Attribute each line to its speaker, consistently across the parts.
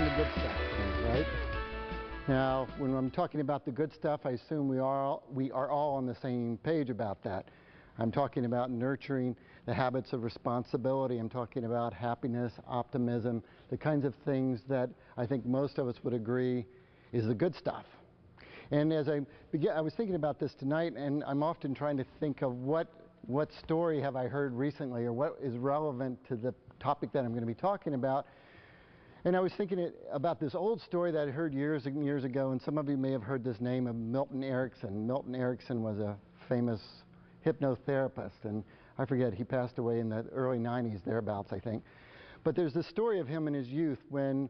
Speaker 1: the good stuff, right? Now, when I'm talking about the good stuff, I assume we are all on the same page about that. I'm talking about nurturing the habits of responsibility. I'm talking about happiness, optimism, the kinds of things that I think most of us would agree is the good stuff. And as I was thinking about this tonight, and I'm often trying to think of what story have I heard recently, or what is relevant to the topic that I'm going to be talking about. And I was thinking about this old story that I heard years and years ago, and some of you may have heard this name of Milton Erickson. Milton Erickson was a famous hypnotherapist, and I forget, he passed away in the early 90s, thereabouts, I think. But there's this story of him in his youth when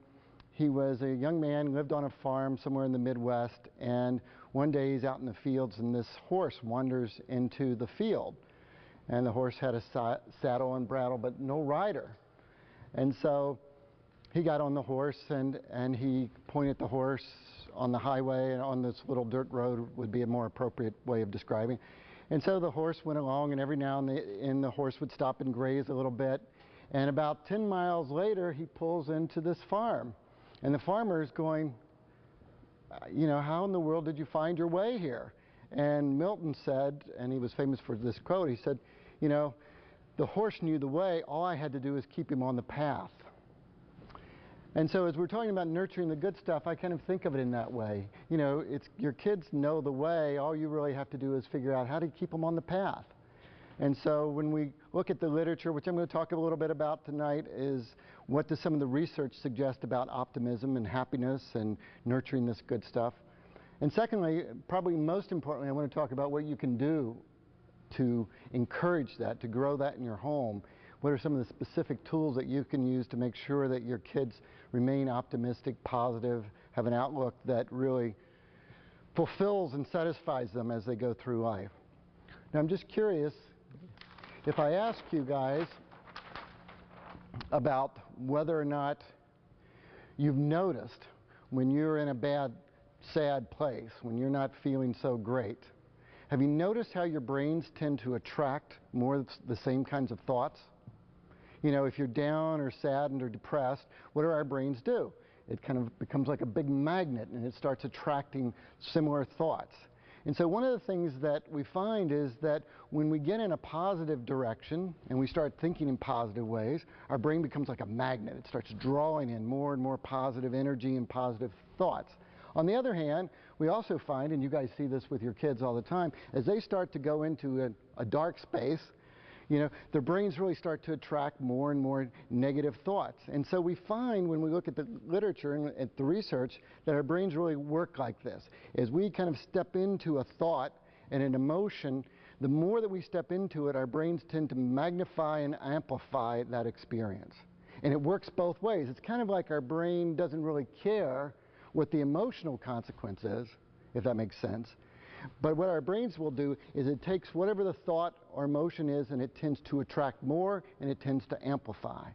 Speaker 1: he was a young man, lived on a farm somewhere in the Midwest, and one day he's out in the fields, and this horse wanders into the field. And the horse had a saddle and bridle, but no rider. And so he got on the horse, and he pointed the horse on the highway, and on this little dirt road would be a more appropriate way of describing. And so the horse went along, and every now and then the horse would stop and graze a little bit. And about 10 miles later, he pulls into this farm. And the farmer is going, you know, how in the world did you find your way here? And Milton said, and he was famous for this quote, he said, you know, the horse knew the way, all I had to do was keep him on the path. And so as we're talking about nurturing the good stuff, I kind of think of it in that way. You know, your kids know the way, all you really have to do is figure out how to keep them on the path. And so when we look at the literature, which I'm going to talk a little bit about tonight, is what does some of the research suggest about optimism and happiness and nurturing this good stuff. And secondly, probably most importantly, I want to talk about what you can do to encourage that, to grow that in your home. What are some of the specific tools that you can use to make sure that your kids remain optimistic, positive, have an outlook that really fulfills and satisfies them as they go through life? Now, I'm just curious, if I ask you guys about whether or not you've noticed when you're in a bad, sad place, when you're not feeling so great, have you noticed how your brains tend to attract more of the same kinds of thoughts? You know, if you're down or saddened or depressed, what do our brains do? It kind of becomes like a big magnet, and it starts attracting similar thoughts. And so one of the things that we find is that when we get in a positive direction and we start thinking in positive ways, our brain becomes like a magnet. It starts drawing in more and more positive energy and positive thoughts. On the other hand, we also find, and you guys see this with your kids all the time, as they start to go into a dark space, you know, their brains really start to attract more and more negative thoughts. And so we find when we look at the literature and at the research that our brains really work like this. As we kind of step into a thought and an emotion, the more that we step into it, our brains tend to magnify and amplify that experience. And it works both ways. It's kind of like our brain doesn't really care what the emotional consequence is, if that makes sense. But what our brains will do is it takes whatever the thought or emotion is, and it tends to attract more, and it tends to amplify.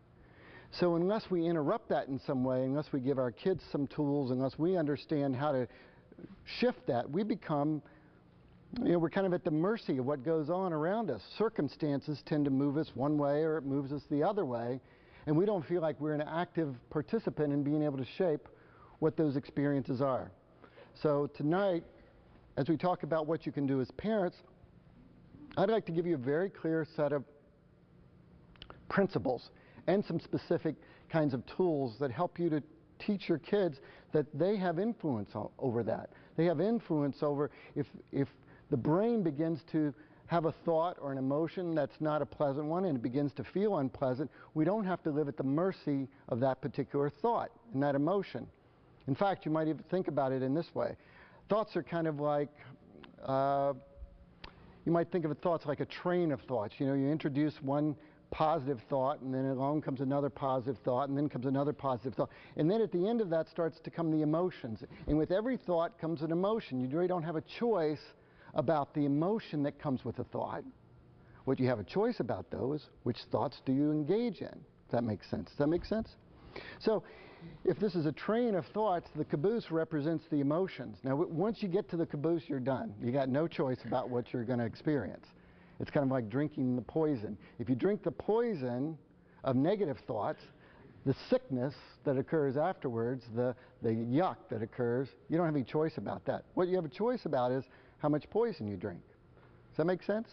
Speaker 1: So unless we interrupt that in some way, unless we give our kids some tools, unless we understand how to shift that, we become, you know, we're kind of at the mercy of what goes on around us. Circumstances tend to move us one way, or it moves us the other way, and we don't feel like we're an active participant in being able to shape what those experiences are. So tonight, as we talk about what you can do as parents, I'd like to give you a very clear set of principles and some specific kinds of tools that help you to teach your kids that they have influence over that. They have influence over if the brain begins to have a thought or an emotion that's not a pleasant one and it begins to feel unpleasant, we don't have to live at the mercy of that particular thought and that emotion. In fact, you might even think about it in this way. Thoughts are kind of like, you might think of thoughts like a train of thoughts. You know, you introduce one positive thought, and then along comes another positive thought, and then comes another positive thought. And then at the end of that starts to come the emotions. And with every thought comes an emotion. You really don't have a choice about the emotion that comes with a thought. What you have a choice about, though, is which thoughts do you engage in. If that makes sense. Does that make sense? So if this is a train of thoughts, the caboose represents the emotions. Now, once you get to the caboose, you're done. You got no choice about what you're going to experience. It's kind of like drinking the poison. If you drink the poison of negative thoughts, The sickness that occurs afterwards, the yuck that occurs, you don't have any choice about that. What you have a choice about is how much poison you drink. Does that make sense?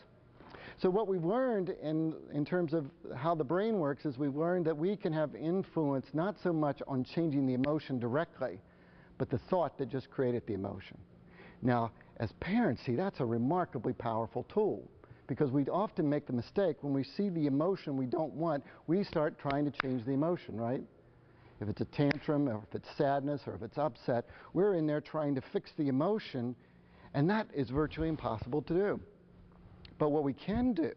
Speaker 1: So what we've learned in terms of how the brain works is we've learned that we can have influence not so much on changing the emotion directly, but the thought that just created the emotion. Now, as parents, see, that's a remarkably powerful tool, because we often make the mistake when we see the emotion we don't want, we start trying to change the emotion, right? If it's a tantrum, or if it's sadness, or if it's upset, we're in there trying to fix the emotion, and that is virtually impossible to do. But what we can do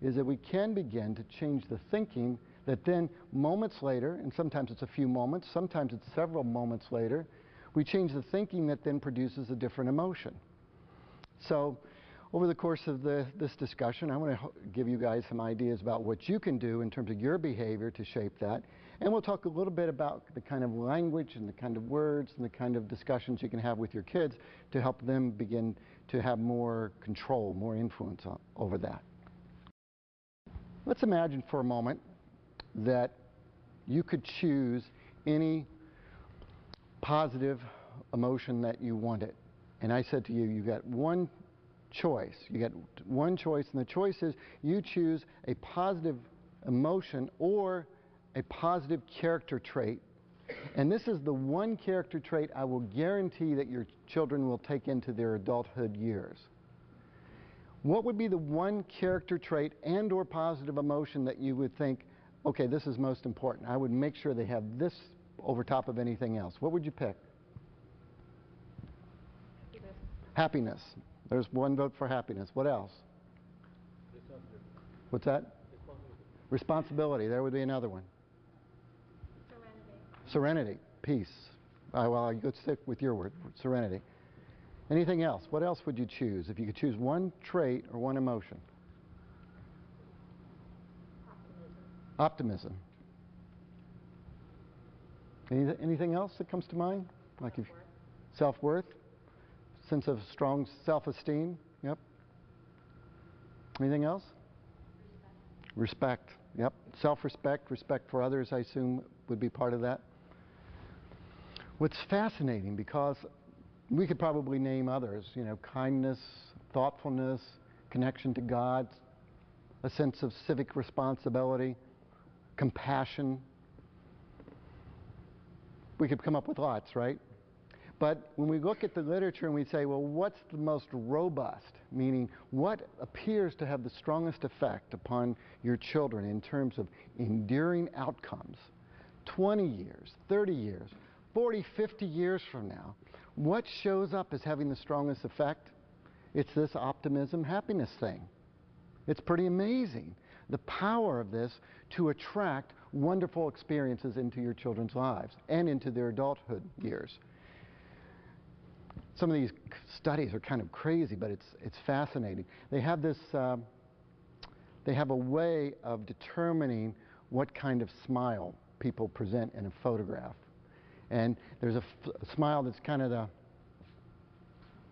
Speaker 1: is that we can begin to change the thinking that then moments later, and sometimes it's a few moments, sometimes it's several moments later, we change the thinking that then produces a different emotion. So over the course of this discussion, I want to give you guys some ideas about what you can do in terms of your behavior to shape that. And we'll talk a little bit about the kind of language and the kind of words and the kind of discussions you can have with your kids to help them begin to have more control, more influence over that. Let's imagine for a moment that you could choose any positive emotion that you wanted. And I said to you, you got one choice. You get one choice, and the choice is you choose a positive emotion or a positive character trait. And this is the one character trait I will guarantee that your children will take into their adulthood years. What would be the one character trait and or positive emotion that you would think, okay, this is most important. I would make sure they have this over top of anything else. What would you pick?
Speaker 2: Happiness.
Speaker 1: Happiness. There's one vote for happiness. What else? What's that? Responsibility. There would be another one. Serenity. Peace. Well, let's stick with your word. Serenity. Anything else? What else would you choose if you could choose one trait or one emotion? Optimism. Anything else that comes to mind? Like self-worth. Sense of strong self-esteem. Yep. Anything else? Respect. Yep. Self-respect, respect for others, I assume, would be part of that. What's fascinating, because we could probably name others, you know, kindness, thoughtfulness, connection to God, a sense of civic responsibility, compassion. We could come up with lots, right? But when we look at the literature and we say, well, what's the most robust, meaning what appears to have the strongest effect upon your children in terms of enduring outcomes, 20 years, 30 years, 40, 50 years from now, what shows up as having the strongest effect? It's this optimism, happiness thing. It's pretty amazing, the power of this to attract wonderful experiences into your children's lives and into their adulthood years. Some of these studies are kind of crazy, but it's fascinating. They have this, they have a way of determining what kind of smile people present in a photograph. And there's a smile that's kind of the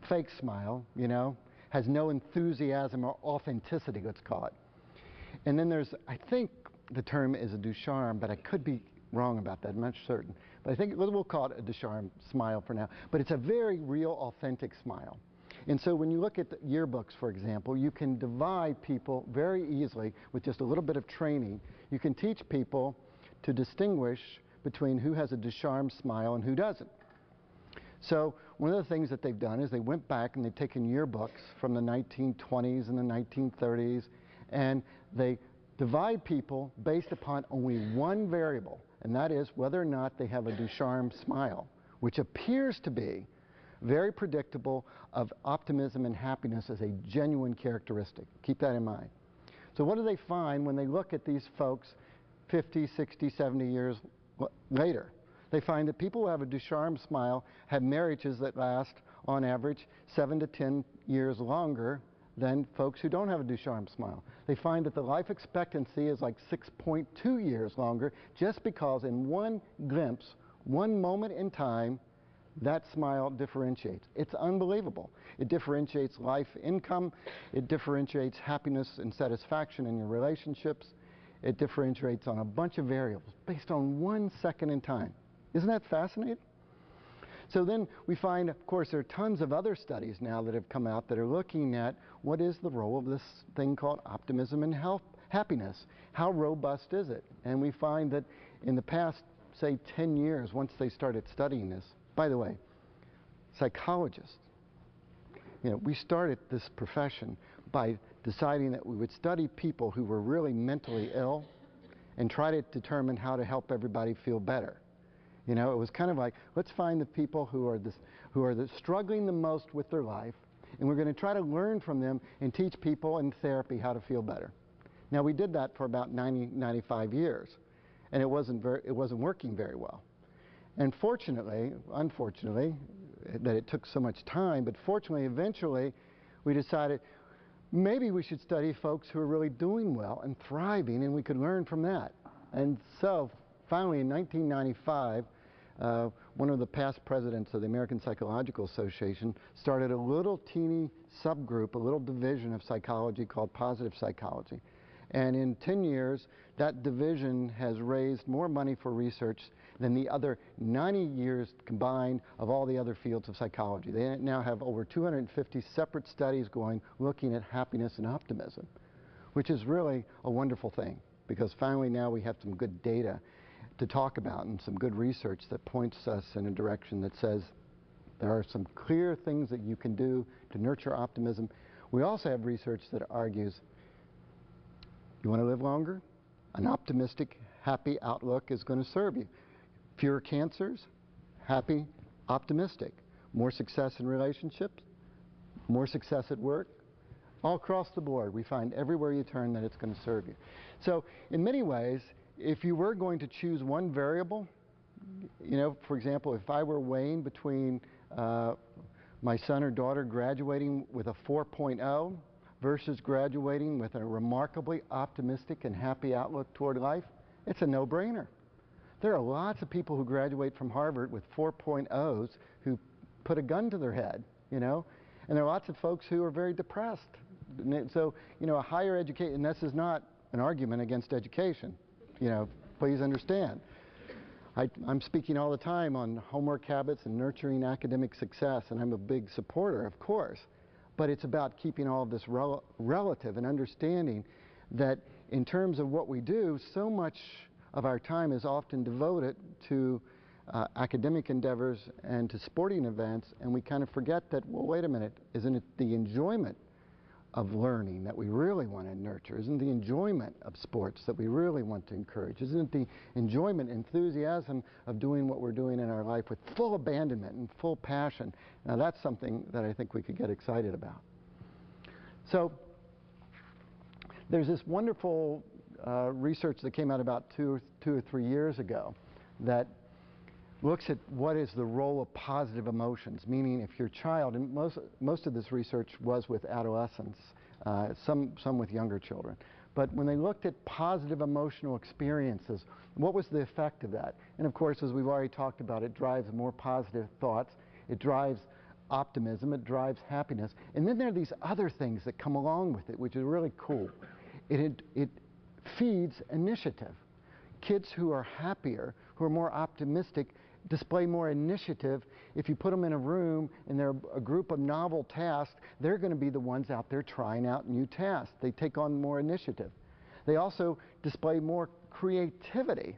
Speaker 1: fake smile, you know, has no enthusiasm or authenticity, let's call it. And then there's, I think the term is a Ducharme, but I could be wrong about that, I'm not certain. But I think we'll call it a Ducharme smile for now. But it's a very real, authentic smile. And so when you look at the yearbooks, for example, you can divide people very easily with just a little bit of training. You can teach people to distinguish between who has a Ducharme smile and who doesn't. So one of the things that they've done is they went back and they've taken yearbooks from the 1920s and the 1930s, and they divide people based upon only one variable, and that is whether or not they have a Ducharme smile, which appears to be very predictable of optimism and happiness as a genuine characteristic. Keep that in mind. So what do they find when they look at these folks 50, 60, 70 years later? They find that people who have a Ducharme smile have marriages that last, on average, 7 to 10 years longer than folks who don't have a Ducharme smile. They find that the life expectancy is like 6.2 years longer just because in one glimpse, one moment in time, that smile differentiates. It's unbelievable. It differentiates life income. It differentiates happiness and satisfaction in your relationships. it differentiates on a bunch of variables based on 1 second in time. Isn't that fascinating? So then we find, of course, there are tons of other studies now that have come out that are looking at what is the role of this thing called optimism and happiness. How robust is it? And we find that in the past, say, 10 years, once they started studying this, by the way, psychologists, we started this profession by deciding that we would study people who were really mentally ill and try to determine how to help everybody feel better. It was kind of like, let's find the people who are struggling the most with their life, and we're going to try to learn from them and teach people in therapy how to feel better. Now, we did that for about 95 years, and it wasn't working very well. And unfortunately, that it took so much time, but fortunately, eventually, we decided maybe we should study folks who are really doing well and thriving, and we could learn from that. And so, finally, in 1995, one of the past presidents of the American Psychological Association started a little teeny subgroup, a little division of psychology called positive psychology. And in 10 years, that division has raised more money for research than the other 90 years combined of all the other fields of psychology. They now have over 250 separate studies going, looking at happiness and optimism, which is really a wonderful thing, because finally now we have some good data to talk about and some good research that points us in a direction that says there are some clear things that you can do to nurture optimism. We also have research that argues, you want to live longer? An optimistic, happy outlook is going to serve you. Fewer cancers? Happy, optimistic. More success in relationships? More success at work? All across the board, we find everywhere you turn that it's going to serve you. So, in many ways, if you were going to choose one variable, for example, if I were weighing between my son or daughter graduating with a 4.0 versus graduating with a remarkably optimistic and happy outlook toward life, it's a no-brainer. There are lots of people who graduate from Harvard with 4.0s who put a gun to their head, and there are lots of folks who are very depressed. So, a higher education, and this is not an argument against education, please understand. I'm speaking all the time on homework habits and nurturing academic success, and I'm a big supporter, of course. But it's about keeping all of this relative and understanding that in terms of what we do, so much of our time is often devoted to academic endeavors and to sporting events, and we kind of forget that, well, wait a minute, isn't it the enjoyment of learning that we really want to nurture? Isn't the enjoyment of sports that we really want to encourage? Isn't it the enjoyment, enthusiasm of doing what we're doing in our life with full abandonment and full passion? Now, that's something that I think we could get excited about. So, there's this wonderful research that came out about two or three years ago that looks at what is the role of positive emotions, meaning if your child, and most of this research was with adolescents, some with younger children, but when they looked at positive emotional experiences, what was the effect of that? And of course, as we've already talked about, it drives more positive thoughts, it drives optimism, it drives happiness, and then there are these other things that come along with it, which is really cool. It feeds initiative. Kids who are happier, who are more optimistic, display more initiative. If you put them in a room and they're a group of novel tasks, they're going to be the ones out there trying out new tasks. They take on more initiative. They also display more creativity,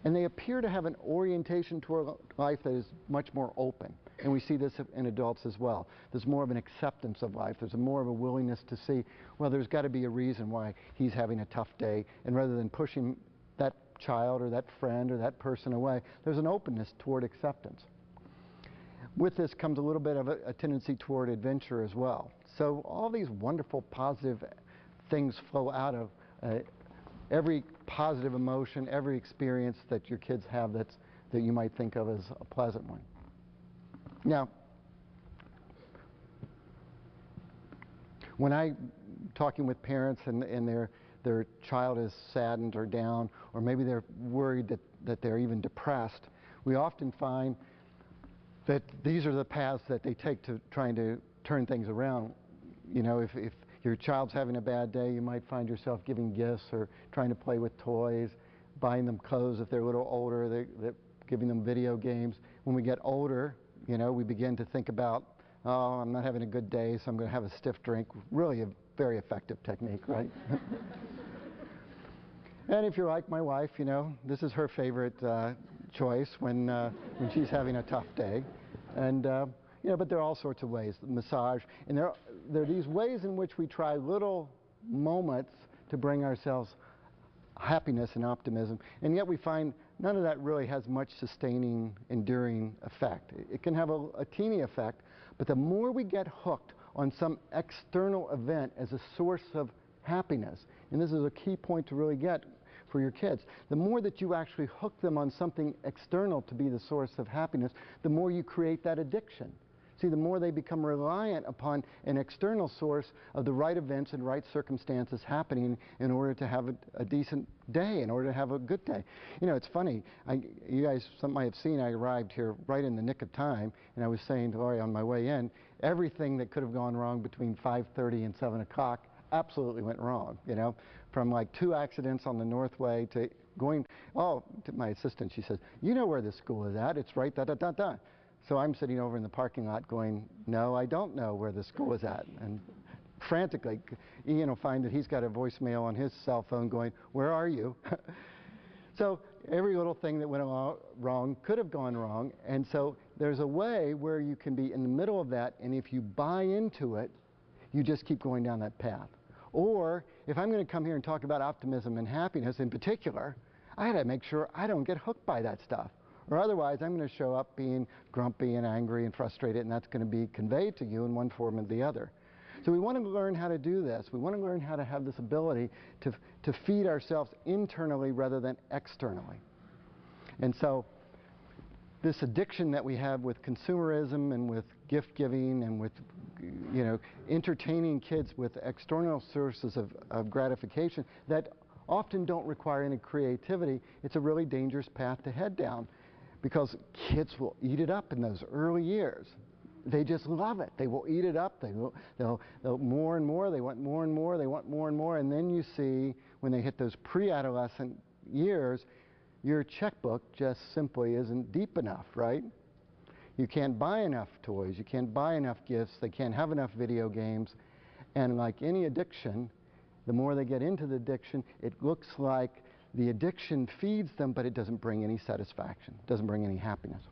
Speaker 1: and they appear to have an orientation toward life that is much more open. And we see this in adults as well. There's more of an acceptance of life. There's more of a willingness to see, well, there's got to be a reason why he's having a tough day, and rather than pushing that child or that friend or that person away, there's an openness toward acceptance. With this comes a little bit of a tendency toward adventure as well. So all these wonderful positive things flow out of every positive emotion, every experience that your kids have that you might think of as a pleasant one. Now, when I'm talking with parents and their child is saddened or down, or maybe they're worried that they're even depressed, we often find that these are the paths that they take to trying to turn things around. If your child's having a bad day, you might find yourself giving gifts or trying to play with toys, buying them clothes if they're a little older, giving them video games. When we get older, we begin to think about, oh, I'm not having a good day, so I'm going to have a stiff drink. Really a very effective technique, right? And if you're like my wife, this is her favorite choice when she's having a tough day. And, but there are all sorts of ways, massage. And there are these ways in which we try little moments to bring ourselves happiness and optimism, and yet we find none of that really has much sustaining, enduring effect. It can have a teeny effect, but the more we get hooked on some external event as a source of happiness, and this is a key point to really get for your kids, the more that you actually hook them on something external to be the source of happiness, the more you create that addiction. See, the more they become reliant upon an external source of the right events and right circumstances happening in order to have a decent day, in order to have a good day. It's funny. You guys might have seen I arrived here right in the nick of time, and I was saying to Laurie on my way in, everything that could have gone wrong between 5:30 and 7 o'clock absolutely went wrong, From like 2 accidents on the Northway to going, to my assistant, she says, you know where this school is at, it's right da-da-da-da. So I'm sitting over in the parking lot going, no, I don't know where the school is at. And frantically, Ian will find that he's got a voicemail on his cell phone going, where are you? So every little thing that went wrong could have gone wrong. And so there's a way where you can be in the middle of that, and if you buy into it, you just keep going down that path. Or if I'm going to come here and talk about optimism and happiness in particular, I got to make sure I don't get hooked by that stuff. Or otherwise, I'm going to show up being grumpy and angry and frustrated, and that's going to be conveyed to you in one form or the other. So we want to learn how to do this. We want to learn how to have this ability to feed ourselves internally rather than externally. And so this addiction that we have with consumerism and with gift giving and with entertaining kids with external sources of gratification that often don't require any creativity, it's a really dangerous path to head down. Because kids will eat it up in those early years. They just love it. They will eat it up. They'll more and more. They want more and more. They want more and more. And then you see, when they hit those pre-adolescent years, your checkbook just simply isn't deep enough, right? You can't buy enough toys. You can't buy enough gifts. They can't have enough video games. And like any addiction, the more they get into the addiction, it looks like the addiction feeds them, but it doesn't bring any satisfaction. It doesn't bring any happiness.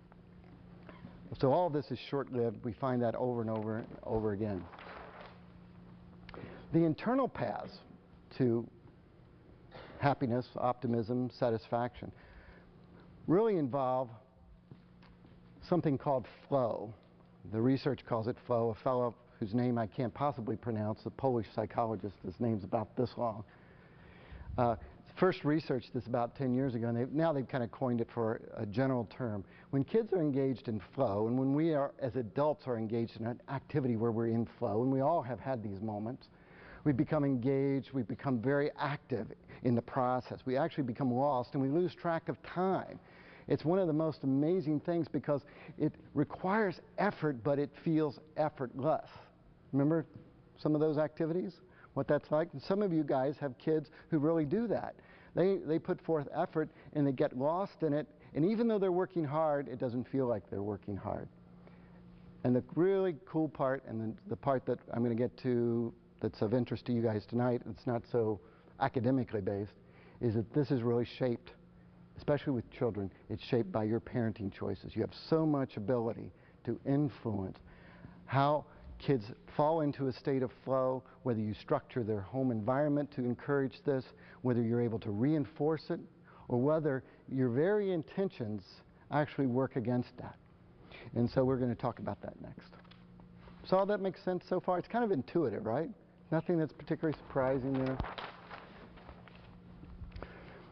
Speaker 1: So all of this is short-lived. We find that over and over and over again. The internal paths to happiness, optimism, satisfaction really involve something called flow. The research calls it flow. A fellow whose name I can't possibly pronounce, a Polish psychologist, his name's about this long, first researched this about 10 years ago, and now they've kind of coined it for a general term. When kids are engaged in flow, and when we are, as adults, are engaged in an activity where we're in flow, and we all have had these moments, we become engaged, we become very active in the process. We actually become lost, and we lose track of time. It's one of the most amazing things because it requires effort, but it feels effortless. Remember some of those activities? What that's like? And some of you guys have kids who really do that. They put forth effort and they get lost in it, and even though they're working hard, it doesn't feel like they're working hard. And the really cool part, and the part that I'm going to get to that's of interest to you guys tonight, it's not so academically based, is that this is really shaped, especially with children, it's shaped by your parenting choices. You have so much ability to influence how kids fall into a state of flow, whether you structure their home environment to encourage this, whether you're able to reinforce it, or whether your very intentions actually work against that. And so we're going to talk about that next. So all that makes sense so far? It's kind of intuitive, right? Nothing that's particularly surprising there.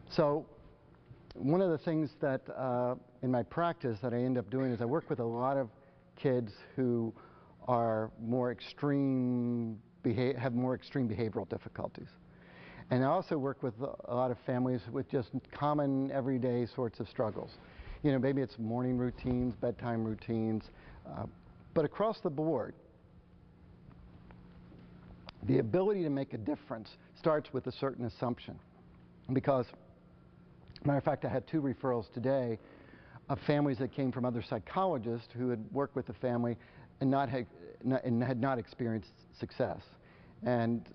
Speaker 1: So one of the things that in my practice that I end up doing is I work with a lot of kids who are more extreme, have more extreme behavioral difficulties. And I also work with a lot of families with just common everyday sorts of struggles. Maybe it's morning routines, bedtime routines, but across the board, The ability to make a difference starts with a certain assumption. Because, matter of fact, I had 2 referrals today of families that came from other psychologists who had worked with the family and had not experienced success. And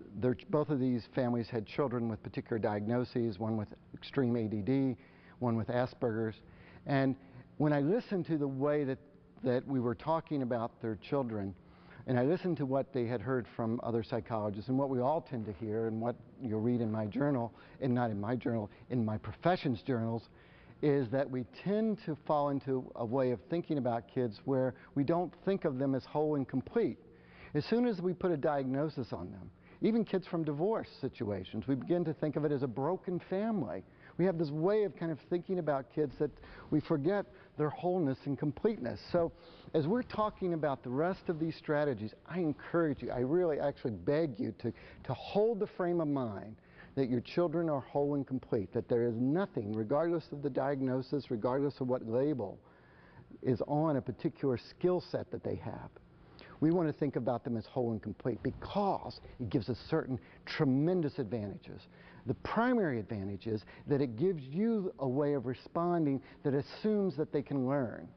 Speaker 1: both of these families had children with particular diagnoses, one with extreme ADD, one with Asperger's. And when I listened to the way that we were talking about their children, and I listened to what they had heard from other psychologists, and what we all tend to hear, and what you'll read in my journal, and not in my journal, in my profession's journals, is that we tend to fall into a way of thinking about kids where we don't think of them as whole and complete. As soon as we put a diagnosis on them, even kids from divorce situations, we begin to think of it as a broken family. We have this way of kind of thinking about kids that we forget their wholeness and completeness. So as we're talking about the rest of these strategies, I encourage you, I really actually beg you to hold the frame of mind that your children are whole and complete, that there is nothing, regardless of the diagnosis, regardless of what label, is on a particular skill set that they have. We want to think about them as whole and complete because it gives us certain tremendous advantages. The primary advantage is that it gives you a way of responding that assumes that they can learn.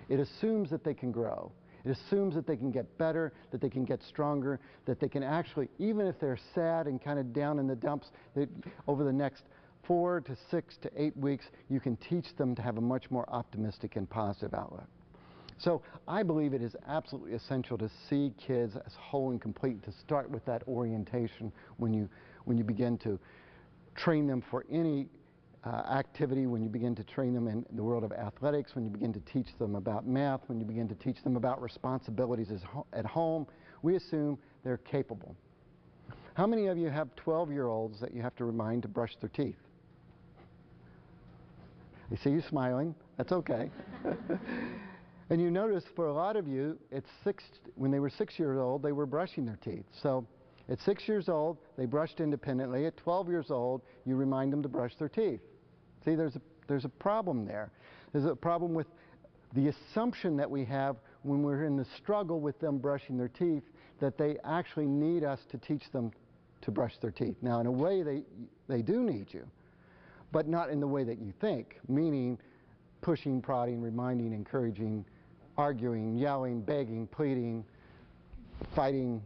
Speaker 1: It assumes that they can grow. It assumes that they can get better, that they can get stronger, that they can actually, even if they're sad and kind of down in the dumps, that over the next 4 to 6 to 8 weeks, you can teach them to have a much more optimistic and positive outlook. So I believe it is absolutely essential to see kids as whole and complete, to start with that orientation when you begin to train them for any activity, when you begin to train them in the world of athletics, when you begin to teach them about math, when you begin to teach them about responsibilities at home. We assume they're capable. How many of you have 12-year-olds that you have to remind to brush their teeth? I see you smiling. That's okay. And you notice for a lot of you, when they were 6 years old, they were brushing their teeth. So at 6 years old, they brushed independently. At 12 years old, you remind them to brush their teeth. See, there's a problem there. There's a problem with the assumption that we have when we're in the struggle with them brushing their teeth, that they actually need us to teach them to brush their teeth. Now, in a way, they do need you, but not in the way that you think, meaning pushing, prodding, reminding, encouraging, arguing, yelling, begging, pleading, fighting,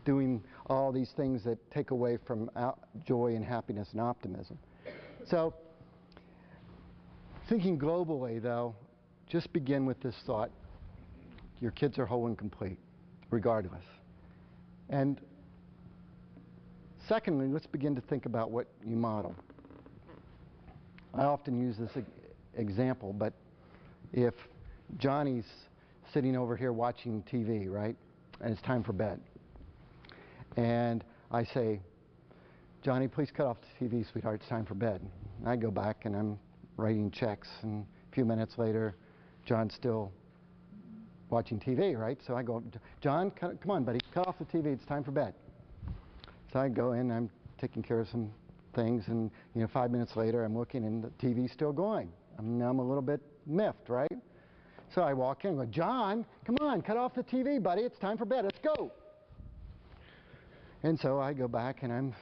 Speaker 1: doing all these things that take away from joy and happiness and optimism. So, thinking globally, though, just begin with this thought: your kids are whole and complete, regardless. And secondly, let's begin to think about what you model. I often use this example, but if Johnny's sitting over here watching TV, right, and it's time for bed, and I say, Johnny, please cut off the TV, sweetheart, it's time for bed. And I go back and I'm writing checks, and a few minutes later, John's still watching TV, right? So I go, John, come on, buddy, cut off the TV, it's time for bed. So I go in, I'm taking care of some things, and 5 minutes later, I'm looking, and the TV's still going. Now I'm a little bit miffed, right? So I walk in and go, John, come on, cut off the TV, buddy, it's time for bed, let's go. And so I go back, and I'm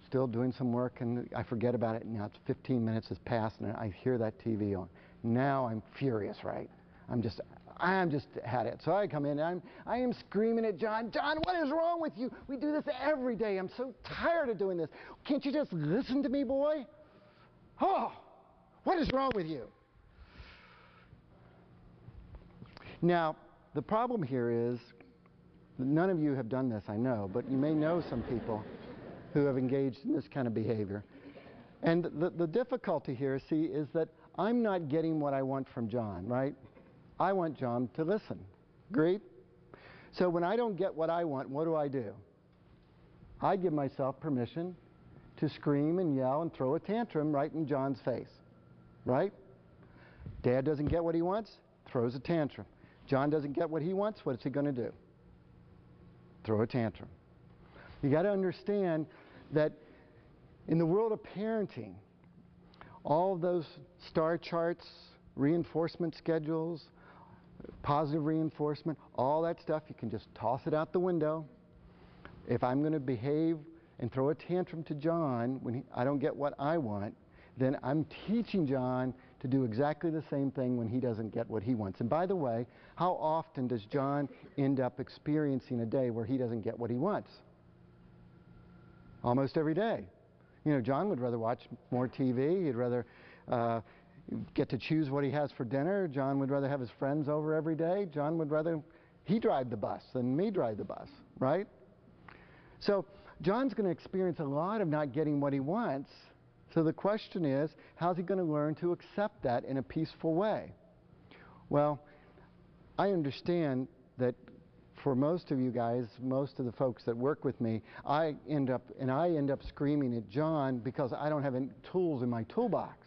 Speaker 1: still doing some work, and I forget about it. Now it's 15 minutes has passed, and I hear that TV on. Now I'm furious, right? I'm just at it. So I come in, and I am screaming at John, John, what is wrong with you? We do this every day. I'm so tired of doing this. Can't you just listen to me, boy? Oh, what is wrong with you? Now, the problem here is, none of you have done this, I know, but you may know some people who have engaged in this kind of behavior. And the difficulty here, see, is that I'm not getting what I want from John, right? I want John to listen. Agreed? So when I don't get what I want, what do? I give myself permission to scream and yell and throw a tantrum right in John's face, right? Dad doesn't get what he wants, throws a tantrum. John doesn't get what he wants, what's he going to do? Throw a tantrum. You got to understand that in the world of parenting, all of those star charts, reinforcement schedules, positive reinforcement, all that stuff, you can just toss it out the window. If I'm going to behave and throw a tantrum to John when I don't get what I want, then I'm teaching John to do exactly the same thing when he doesn't get what he wants. And by the way, how often does John end up experiencing a day where he doesn't get what he wants? Almost every day. You know, John would rather watch more TV. He'd rather get to choose what he has for dinner. John would rather have his friends over every day. John would rather he drive the bus than me drive the bus, right? So John's going to experience a lot of not getting what he wants. So the question is, how's he going to learn to accept that in a peaceful way? Well, I understand that for most of you guys, most of the folks that work with me, I end up screaming at John because I don't have any tools in my toolbox.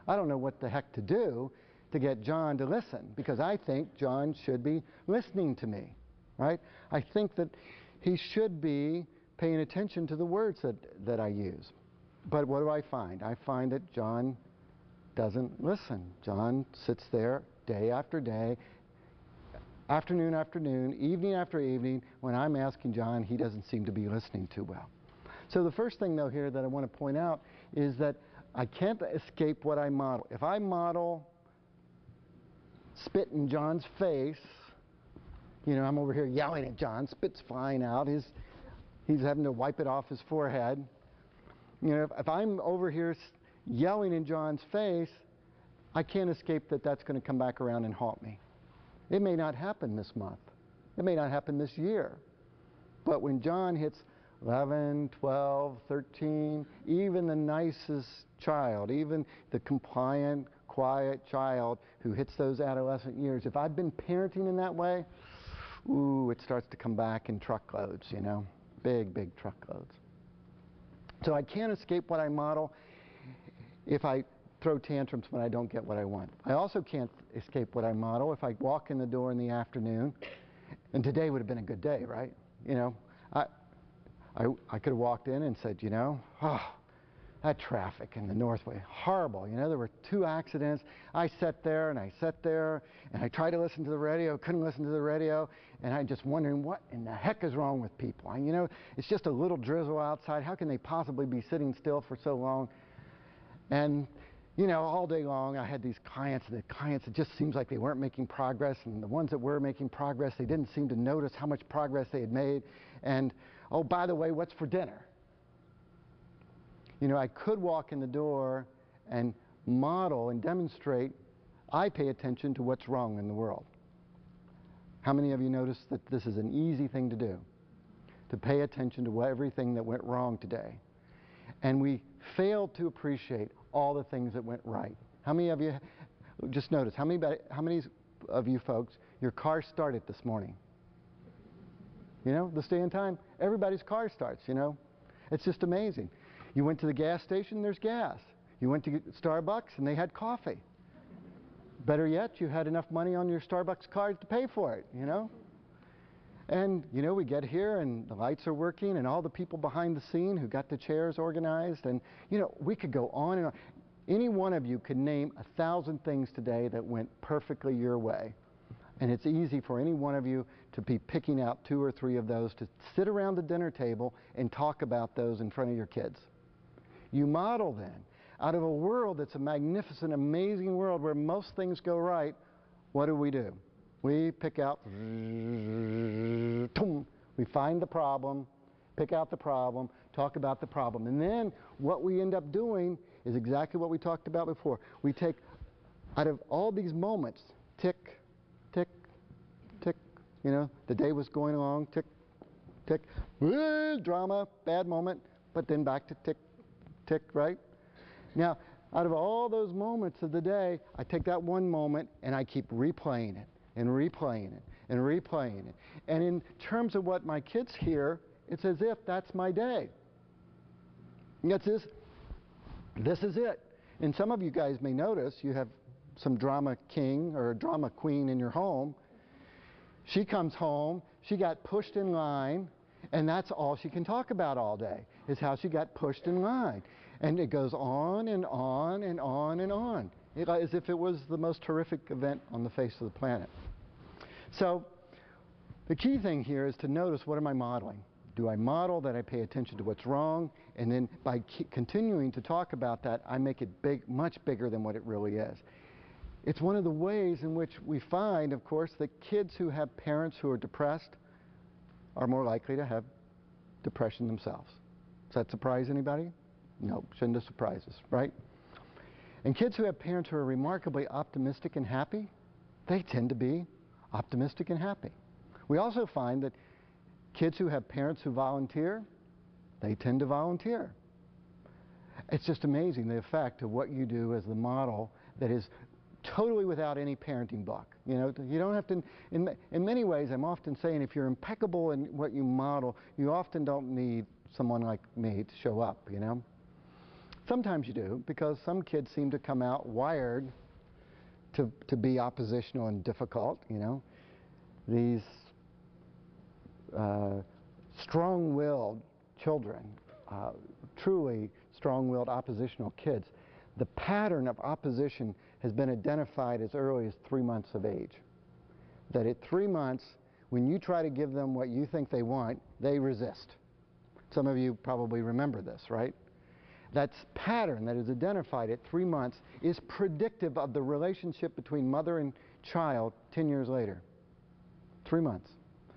Speaker 1: I don't know what the heck to do to get John to listen, because I think John should be listening to me, right? I think that he should be paying attention to the words that I use. But what do I find? I find that John doesn't listen. John sits there day after day, afternoon after noon, evening after evening. When I'm asking John, he doesn't seem to be listening too well. So the first thing, though, here that I want to point out is that I can't escape what I model. If I model spit in John's face, you know, I'm over here yelling at John, spit's flying out, he's having to wipe it off his forehead. You know, if I'm over here yelling in John's face, I can't escape that that's going to come back around and haunt me. It may not happen this month. It may not happen this year. But when John hits 11, 12, 13, even the nicest child, even the compliant, quiet child who hits those adolescent years, if I've been parenting in that way, ooh, it starts to come back in truckloads, you know, big, big truckloads. So I can't escape what I model if I throw tantrums when I don't get what I want. I also can't escape what I model if I walk in the door in the afternoon, and today would have been a good day, right? You know, I could have walked in and said, you know, oh, that traffic in the Northway, horrible. You know, there were 2 accidents. I sat there and I tried to listen to the radio, couldn't listen to the radio, and I'm just wondering what in the heck is wrong with people. And, you know, it's just a little drizzle outside. How can they possibly be sitting still for so long? And, you know, all day long I had these clients, it just seems like they weren't making progress, and the ones that were making progress, they didn't seem to notice how much progress they had made. And, oh, by the way, what's for dinner? You know, I could walk in the door and model and demonstrate I pay attention to what's wrong in the world. How many of you notice that this is an easy thing to do? To pay attention to everything that went wrong today. And we failed to appreciate all the things that went right. How many of you, just notice, how many of you folks, your car started this morning? You know, this day and time, everybody's car starts, you know. It's just amazing. You went to the gas station, there's gas. You went to Starbucks and they had coffee. Better yet, you had enough money on your Starbucks card to pay for it, you know. And, you know, we get here and the lights are working and all the people behind the scene who got the chairs organized, and, you know, we could go on and on. Any one of you could name 1,000 things today that went perfectly your way. And it's easy for any one of you to be picking out 2 or 3 of those to sit around the dinner table and talk about those in front of your kids. You model then, out of a world that's a magnificent, amazing world where most things go right, what do? We pick out, we find the problem, pick out the problem, talk about the problem. And then what we end up doing is exactly what we talked about before. We take, out of all these moments, tick, tick, tick, you know, the day was going along, tick, tick, drama, bad moment, but then back to tick, tick, right? Now, out of all those moments of the day, I take that one moment and I keep replaying it and replaying it and replaying it. And in terms of what my kids hear, it's as if that's my day. This is it. And some of you guys may notice you have some drama king or drama queen in your home. She comes home, she got pushed in line, and that's all she can talk about all day, is how she got pushed in line. And it goes on and on and on and on, as if it was the most horrific event on the face of the planet. So the key thing here is to notice, what am I modeling? do I model that I pay attention to what's wrong, and then by continuing to talk about that, I make it big, much bigger than what it really is. It's one of the ways in which we find, of course, that kids who have parents who are depressed are more likely to have depression themselves. Does that surprise anybody? No, shouldn't have surprised us, right? And kids who have parents who are remarkably optimistic and happy, they tend to be optimistic and happy. We also find that kids who have parents who volunteer, they tend to volunteer. It's just amazing the effect of what you do as the model that is totally without any parenting block. You know, you don't have to, in many ways, I'm often saying if you're impeccable in what you model, you often don't need someone like me to show up, you know. Sometimes you do, because some kids seem to come out wired to be oppositional and difficult, you know. These strong-willed children, truly strong-willed oppositional kids, the pattern of opposition has been identified as early as 3 months of age. That at 3 months, when you try to give them what you think they want, they resist. Some of you probably remember this, right? That pattern that is identified at 3 months is predictive of the relationship between mother and child 10 years later. 3 months.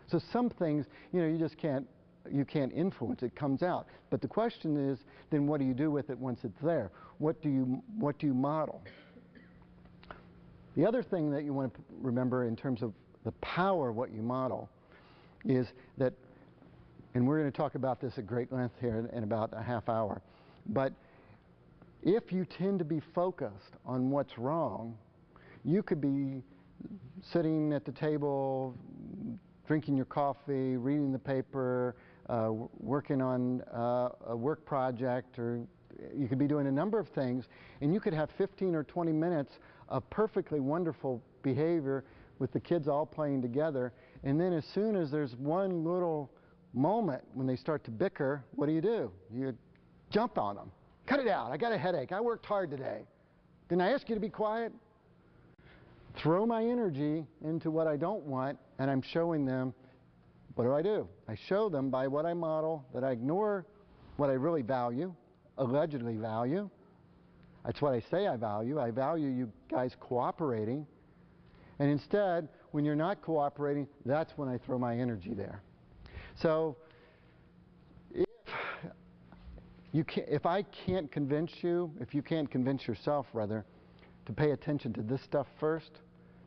Speaker 1: So some things, you know, you can't influence. It comes out. But the question is, then what do you do with it once it's there? What do you model? The other thing that you want to remember in terms of the power of what you model is that, and we're going to talk about this at great length here in about a half hour, but if you tend to be focused on what's wrong, you could be sitting at the table, drinking your coffee, reading the paper, working on a work project, or you could be doing a number of things, and you could have 15 or 20 minutes of perfectly wonderful behavior with the kids all playing together, and then as soon as there's one little moment when they start to bicker, what do? You jump on them. Cut it out. I got a headache. I worked hard today. Didn't I ask you to be quiet? Throw my energy into what I don't want, and I'm showing them, what do? I show them by what I model that I ignore what I really value, allegedly value. That's what I say I value. I value you guys cooperating. And instead, when you're not cooperating, that's when I throw my energy there. So if I can't convince you, if you can't convince yourself, rather, to pay attention to this stuff first,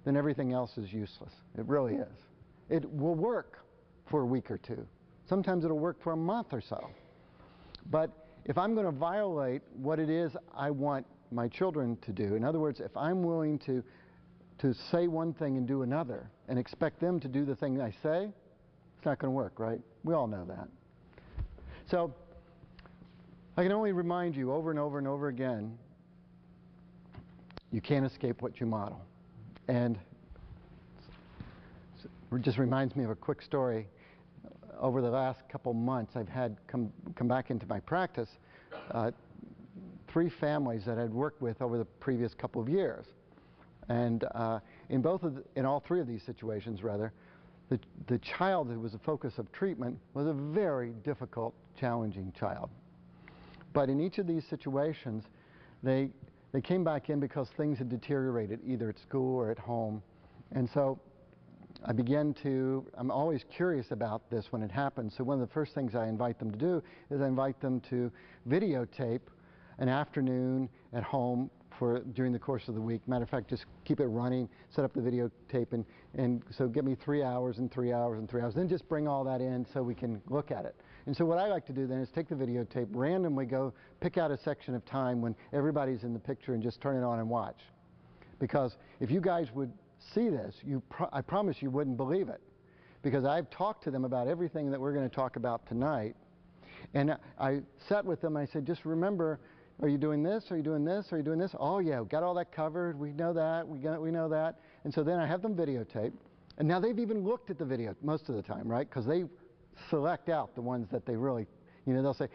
Speaker 1: then everything else is useless. It really is. It will work for a week or two. Sometimes it'll work for a month or so. But if I'm going to violate what it is I want my children to do, in other words, if I'm willing to say one thing and do another and expect them to do the thing I say, it's not going to work, right? We all know that. So I can only remind you over and over and over again, you can't escape what you model. And it just reminds me of a quick story. Over the last couple months, I've had come back into my practice 3 families that I'd worked with over the previous couple of years. And in all 3 of these situations, rather, the child that was the focus of treatment was a very difficult, challenging child. But in each of these situations, they came back in because things had deteriorated, either at school or at home. And so I'm always curious about this when it happens. So one of the first things I invite them to do is I invite them to videotape an afternoon at home during the course of the week. Matter of fact, just keep it running, set up the videotape, and so give me 3 hours and 3 hours and 3 hours. Then just bring all that in so we can look at it. And so what I like to do then is take the videotape, randomly go pick out a section of time when everybody's in the picture and just turn it on and watch. Because if you guys would see this, I promise you wouldn't believe it. Because I've talked to them about everything that we're going to talk about tonight. And I sat with them and I said, just remember, are you doing this? Are you doing this? Are you doing this? Oh yeah, got all that covered. We know that. We know that. And so then I have them videotape. And now they've even looked at the video most of the time, right? Because they select out the ones that they really, they'll say,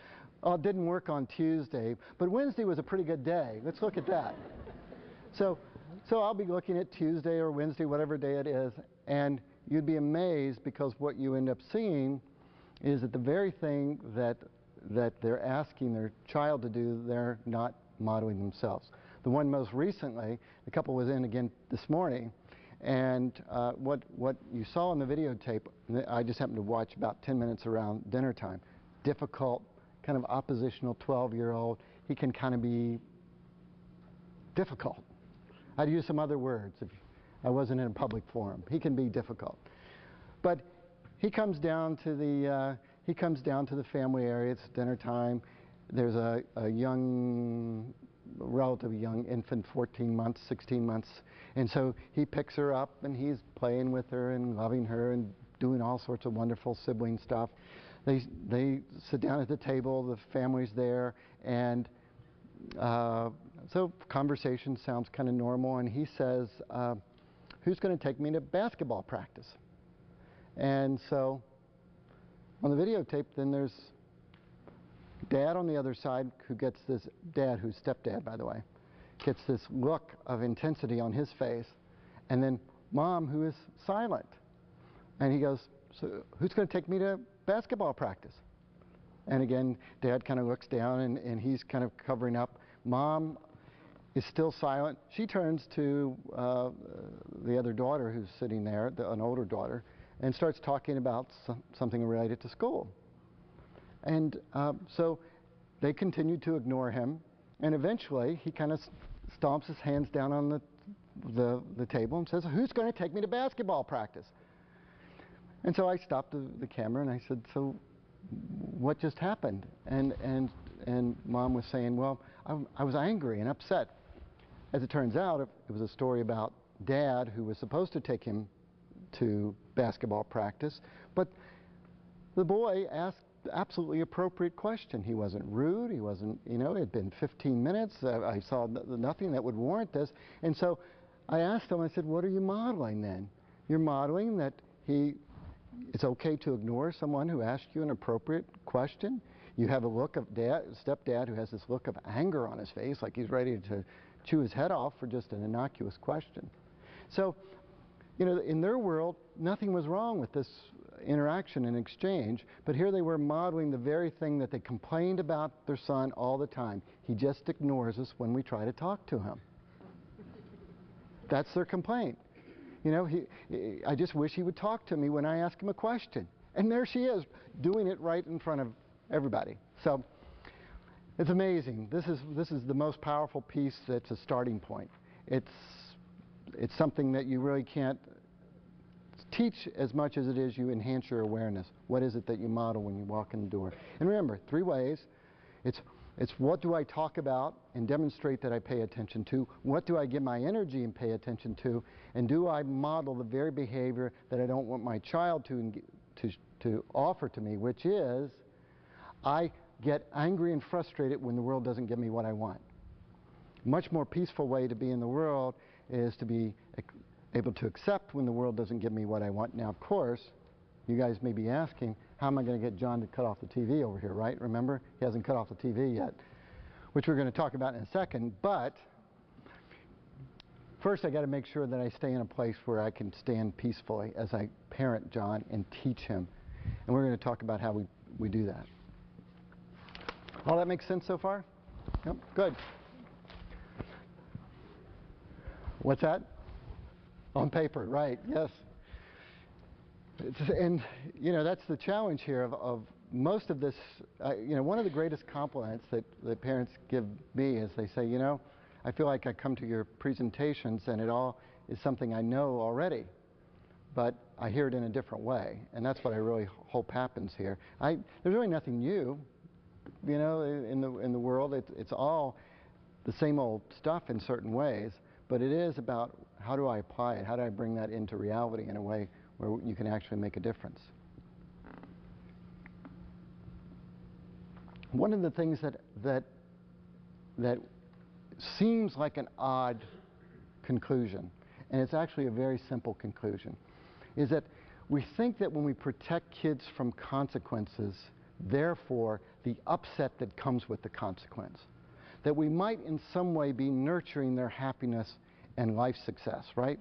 Speaker 1: oh, it didn't work on Tuesday, but Wednesday was a pretty good day. Let's look at that. So I'll be looking at Tuesday or Wednesday, whatever day it is, and you'd be amazed because what you end up seeing is that the very thing that they're asking their child to do, they're not modeling themselves. The one most recently, the couple was in again this morning, and what you saw on the videotape, I just happened to watch about 10 minutes around dinner time. Difficult, kind of oppositional 12-year-old. He can kind of be difficult. I'd use some other words if I wasn't in a public forum. He can be difficult. But he comes down to the family area. It's dinner time. There's a relatively young infant, 14 months, 16 months, and so he picks her up and he's playing with her and loving her and doing all sorts of wonderful sibling stuff. They sit down at the table. The family's there, and so conversation sounds kind of normal. And he says, "Who's going to take me to basketball practice?" And so on the videotape, then there's Dad on the other side who gets this, Dad, who's stepdad, by the way, gets this look of intensity on his face, and then Mom, who is silent. And he goes, "So who's going to take me to basketball practice?" And again, Dad kind of looks down, and he's kind of covering up. Mom is still silent. She turns to the other daughter who's sitting there, an older daughter, and starts talking about something related to school. And so they continue to ignore him, and eventually he kind of stomps his hands down on the table and says, "Who's going to take me to basketball practice?" And so I stopped the camera and I said, "So what just happened?" And Mom was saying, "Well, I was angry and upset." As it turns out, it was a story about Dad, who was supposed to take him to basketball practice, but the boy asked absolutely appropriate question. He wasn't rude. He wasn't, it had been 15 minutes. I saw nothing that would warrant this. And so I asked him, I said, "What are you modeling then? You're modeling that it's okay to ignore someone who asked you an appropriate question. You have a look of stepdad who has this look of anger on his face, like he's ready to chew his head off for just an innocuous question." So, in their world, nothing was wrong with this interaction and exchange, but here they were modeling the very thing that they complained about their son all the time. He just ignores us when we try to talk to him. That's their complaint. I just wish he would talk to me when I ask him a question. And there she is, doing it right in front of everybody. So it's amazing. This is the most powerful piece that's a starting point. It's something that you really can't teach as much as it is you enhance your awareness. What is it that you model when you walk in the door? And remember, 3 ways. It's what do I talk about and demonstrate that I pay attention to? What do I give my energy and pay attention to? And do I model the very behavior that I don't want my child to offer to me, which is I get angry and frustrated when the world doesn't give me what I want. Much more peaceful way to be in the world is to be able to accept when the world doesn't give me what I want. Now, of course, you guys may be asking, how am I going to get John to cut off the TV over here, right? Remember, he hasn't cut off the TV yet, which we're going to talk about in a second. But first, I got to make sure that I stay in a place where I can stand peacefully as I parent John and teach him. And we're going to talk about how we do that. All that makes sense so far? Yep, good. What's that? On paper, right, yes. And, that's the challenge here of most of this. One of the greatest compliments that parents give me is they say, I feel like I come to your presentations and it all is something I know already, but I hear it in a different way. And that's what I really hope happens here. There's really nothing new, in the world. It's all the same old stuff in certain ways, but it is about how do I apply it? How do I bring that into reality in a way where you can actually make a difference? One of the things that seems like an odd conclusion, and it's actually a very simple conclusion, is that we think that when we protect kids from consequences, therefore the upset that comes with the consequence, that we might in some way be nurturing their happiness and life success, right?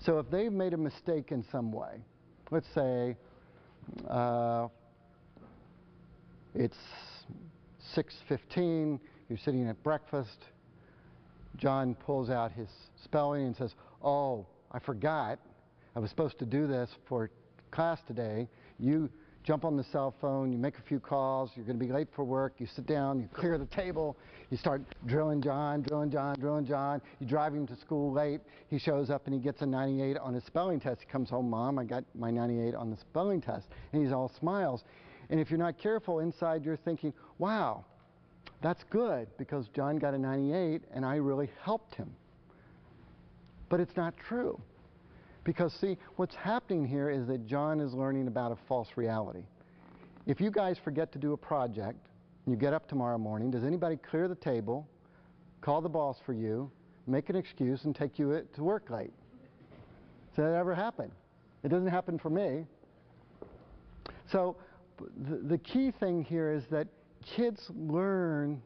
Speaker 1: So if they've made a mistake in some way, let's say It's 6:15, you're sitting at breakfast. John pulls out his spelling and says, "Oh, I forgot. I was supposed to do this for class today." You jump on the cell phone, you make a few calls, you're going to be late for work, you sit down, you clear the table, you start drilling John, drilling John, drilling John. You drive him to school late, he shows up and he gets a 98 on his spelling test. He comes home, "Mom, I got my 98 on the spelling test." And he's all smiles. And if you're not careful, inside you're thinking, "Wow, that's good because John got a 98 and I really helped him." But it's not true. Because see, what's happening here is that John is learning about a false reality. If you guys forget to do a project, you get up tomorrow morning, does anybody clear the table, call the boss for you, make an excuse, and take you to work late? Does that ever happen? It doesn't happen for me. So the key thing here is that kids learn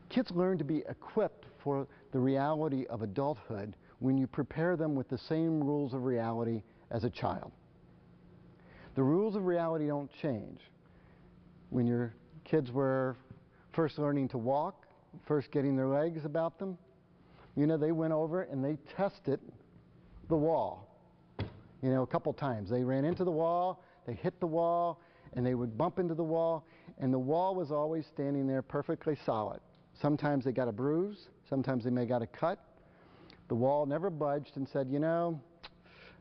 Speaker 1: to be equipped for the reality of adulthood when you prepare them with the same rules of reality as a child. The rules of reality don't change. When your kids were first learning to walk, first getting their legs about them, you know, they went over and they tested the wall. You know, a couple times. They ran into the wall, they hit the wall, and they would bump into the wall, and the wall was always standing there perfectly solid. Sometimes they got a bruise, sometimes they may got a cut. The wall never budged and said, "You know,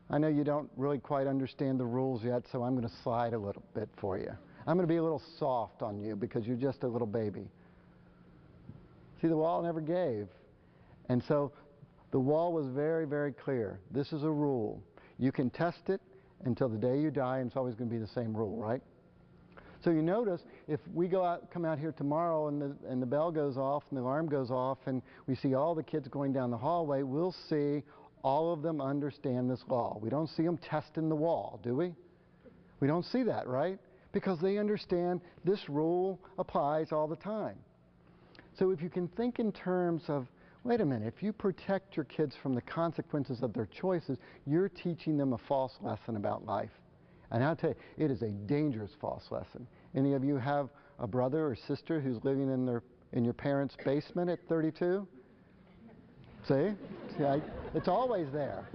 Speaker 1: I know you don't really quite understand the rules yet, so I'm going to slide a little bit for you. I'm going to be a little soft on you because you're just a little baby." See, the wall never gave. And so the wall was very, very clear. This is a rule. You can test it until the day you die, and it's always going to be the same rule, right? So you notice, if we come out here tomorrow and the bell goes off and the alarm goes off and we see all the kids going down the hallway, we'll see all of them understand this law. We don't see them testing the wall, do we? We don't see that, right? Because they understand this rule applies all the time. So if you can think in terms of, wait a minute, if you protect your kids from the consequences of their choices, you're teaching them a false lesson about life. And I'll tell you, it is a dangerous false lesson. Any of you have a brother or sister who's living in your parents' basement at 32? See? It's always there.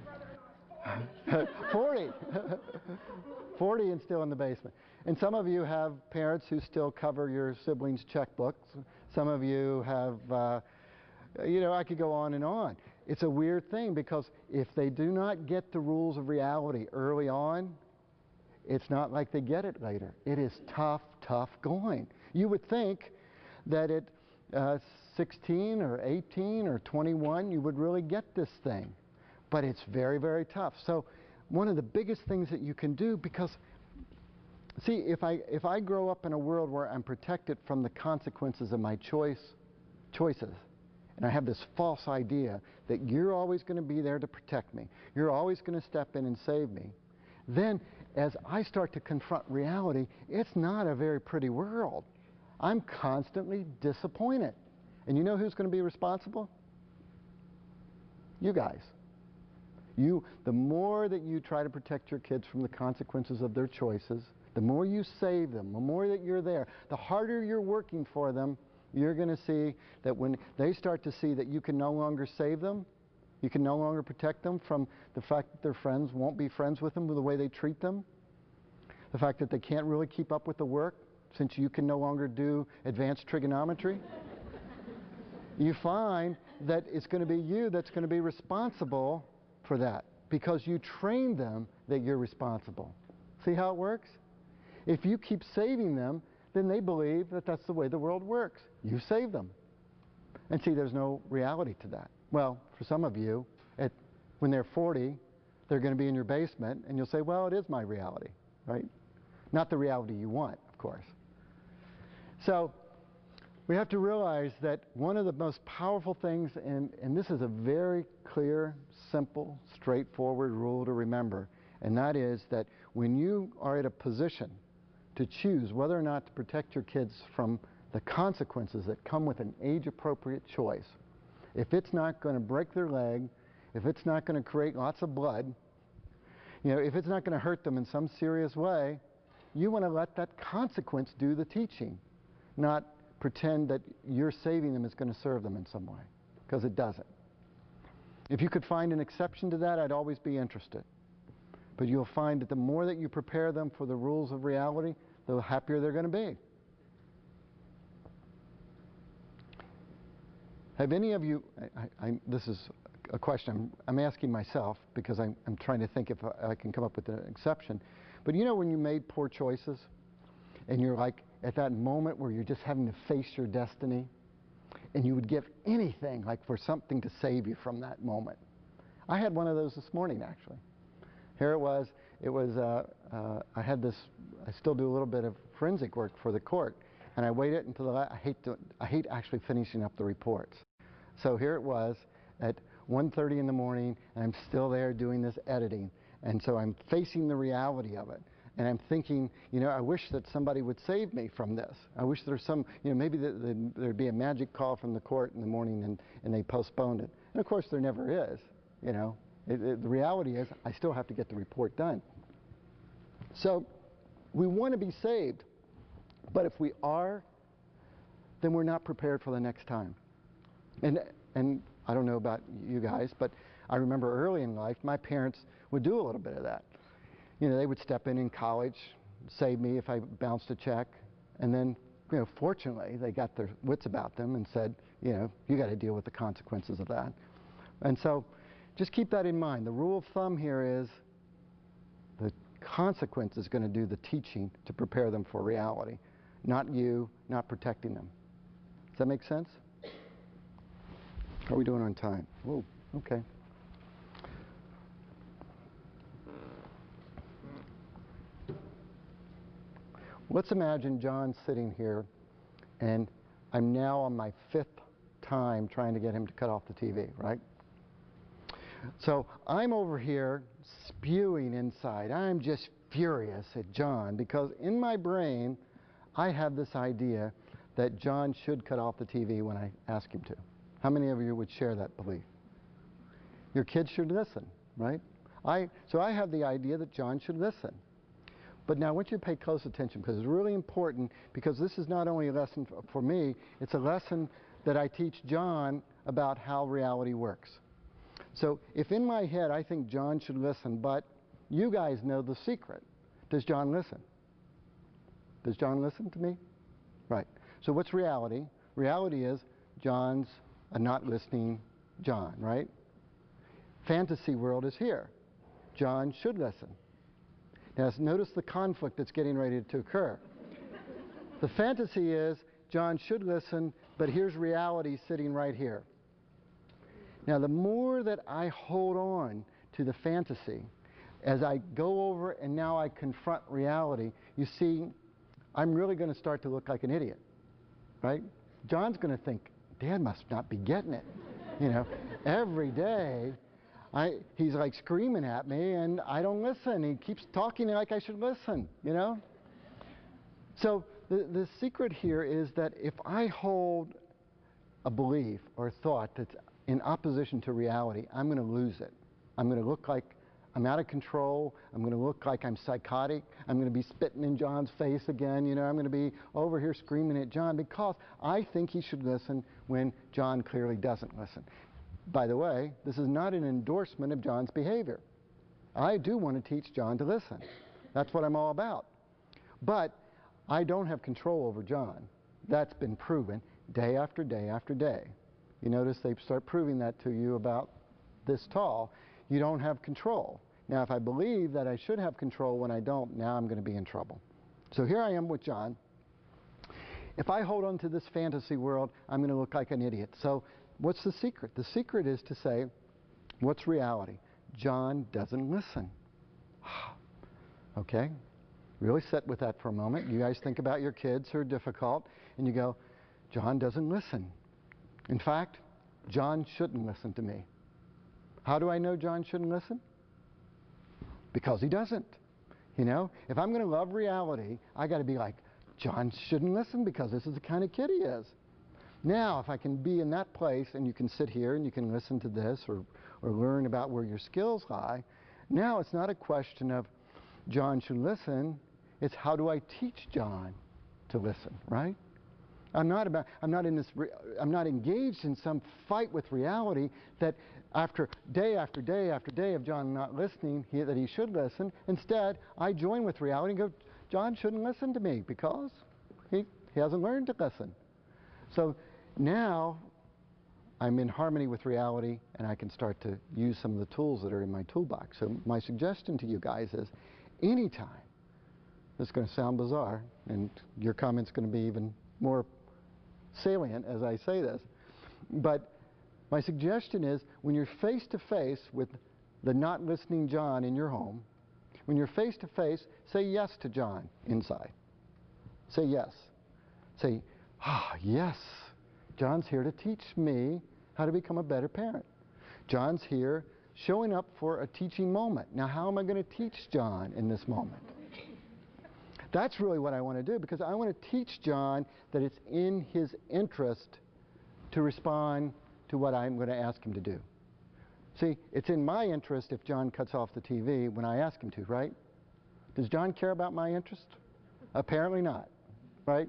Speaker 1: 40. 40 and still in the basement. And some of you have parents who still cover your siblings' checkbooks. Some of you have, you know, I could go on and on. It's a weird thing because if they do not get the rules of reality early on, it's not like they get it later. It is tough, tough going. You would think that at 16 or 18 or 21, you would really get this thing. But it's very, very tough. So one of the biggest things that you can do, because, see, if I grow up in a world where I'm protected from the consequences of my choices, and I have this false idea that you're always going to be there to protect me, you're always going to step in and save me, then as I start to confront reality, it's not a very pretty world. I'm constantly disappointed. And you know who's going to be responsible? You guys. The more that you try to protect your kids from the consequences of their choices, the more you save them, the more that you're there, the harder you're working for them, you're going to see that when they start to see that you can no longer save them, you can no longer protect them from the fact that their friends won't be friends with them with the way they treat them, the fact that they can't really keep up with the work since you can no longer do advanced trigonometry. You find that it's going to be you that's going to be responsible for that because you trained them that you're responsible. See how it works? If you keep saving them, then they believe that that's the way the world works. You save them. And see, there's no reality to that. Well, for some of you, when they're 40, they're going to be in your basement, and you'll say, well, it is my reality, right? Not the reality you want, of course. So we have to realize that one of the most powerful things, and this is a very clear, simple, straightforward rule to remember, and that is that when you are at a position to choose whether or not to protect your kids from the consequences that come with an age-appropriate choice, if it's not going to break their leg, if it's not going to create lots of blood, you know, if it's not going to hurt them in some serious way, you want to let that consequence do the teaching, not pretend that you're saving them is going to serve them in some way, because it doesn't. If you could find an exception to that, I'd always be interested. But you'll find that the more that you prepare them for the rules of reality, the happier they're going to be. Have any of you, this is a question I'm asking myself because I'm trying to think if I can come up with an exception. But you know when you made poor choices and you're like at that moment where you're just having to face your destiny and you would give anything like for something to save you from that moment. I had one of those this morning actually. Here it was, I had this, I still do a little bit of forensic work for the court, and I waited until the last, I hate actually finishing up the reports. So here it was at 1:30 in the morning, and I'm still there doing this editing, and so I'm facing the reality of it, and I'm thinking, you know, I wish that somebody would save me from this. I wish there's some, you know, maybe there'd be a magic call from the court in the morning, and they postponed it. And of course there never is, you know. The reality is I still have to get the report done. So we want to be saved, but if we are, then we're not prepared for the next time. And I don't know about you guys, but I remember early in life my parents would do a little bit of that. You know, they would step in college, save me if I bounced a check, and then, you know, fortunately they got their wits about them and said, you know, you got to deal with the consequences of that. And so just keep that in mind. The rule of thumb here is the consequence is going to do the teaching to prepare them for reality, not you, not protecting them. Does that make sense? How are we doing on time? Whoa, okay. Let's imagine John sitting here, and I'm now on my 5th time trying to get him to cut off the TV, right? So I'm over here spewing inside. I'm just furious at John because in my brain I have this idea that John should cut off the TV when I ask him to. How many of you would share that belief? Your kids should listen, right? So I have the idea that John should listen. But now I want you to pay close attention because it's really important, because this is not only a lesson for me, it's a lesson that I teach John about how reality works. So if in my head I think John should listen, but you guys know the secret, does John listen? Does John listen to me? Right. So what's reality? Reality is John's a not listening John, right? Fantasy world is here. John should listen. Now notice the conflict that's getting ready to occur. The fantasy is John should listen, but here's reality sitting right here. Now, the more that I hold on to the fantasy, as I go over and now I confront reality, you see, I'm really going to start to look like an idiot, right? John's going to think, Dad must not be getting it. You know, every day, he's like screaming at me and I don't listen. He keeps talking like I should listen, you know? So the secret here is that if I hold a belief or thought that's in opposition to reality, I'm going to lose it. I'm going to look like I'm out of control. I'm going to look like I'm psychotic. I'm going to be spitting in John's face again. You know, I'm going to be over here screaming at John because I think he should listen when John clearly doesn't listen. By the way, this is not an endorsement of John's behavior. I do want to teach John to listen. That's what I'm all about. But I don't have control over John. That's been proven day after day after day. You notice they start proving that to you about this tall. You don't have control. Now, if I believe that I should have control when I don't, now I'm going to be in trouble. So here I am with John. If I hold on to this fantasy world, I'm going to look like an idiot. So what's the secret? The secret is to say, what's reality? John doesn't listen. Okay? Really sit with that for a moment. You guys think about your kids who are difficult, and you go, John doesn't listen. In fact, John shouldn't listen to me. How do I know John shouldn't listen? Because he doesn't. You know, if I'm going to love reality, I got to be like, John shouldn't listen because this is the kind of kid he is. Now, if I can be in that place and you can sit here and you can listen to this or learn about where your skills lie, now it's not a question of John should listen. It's how do I teach John to listen, right? I'm not engaged in some fight with reality that after day after day after day of John not listening, that he should listen. Instead, I join with reality and go, John shouldn't listen to me because he hasn't learned to listen. So now I'm in harmony with reality, and I can start to use some of the tools that are in my toolbox. So my suggestion to you guys is, anytime, this is going to sound bizarre, and your comment's going to be even more salient as I say this, but my suggestion is, when you're face to face with the not listening John in your home, when you're face to face, say yes to John inside. Say yes. Say, yes, John's here to teach me how to become a better parent. John's here showing up for a teaching moment. Now, how am I going to teach John in this moment? That's really what I want to do, because I want to teach John that it's in his interest to respond to what I'm going to ask him to do. See, it's in my interest if John cuts off the TV when I ask him to, right? Does John care about my interest? Apparently not, right?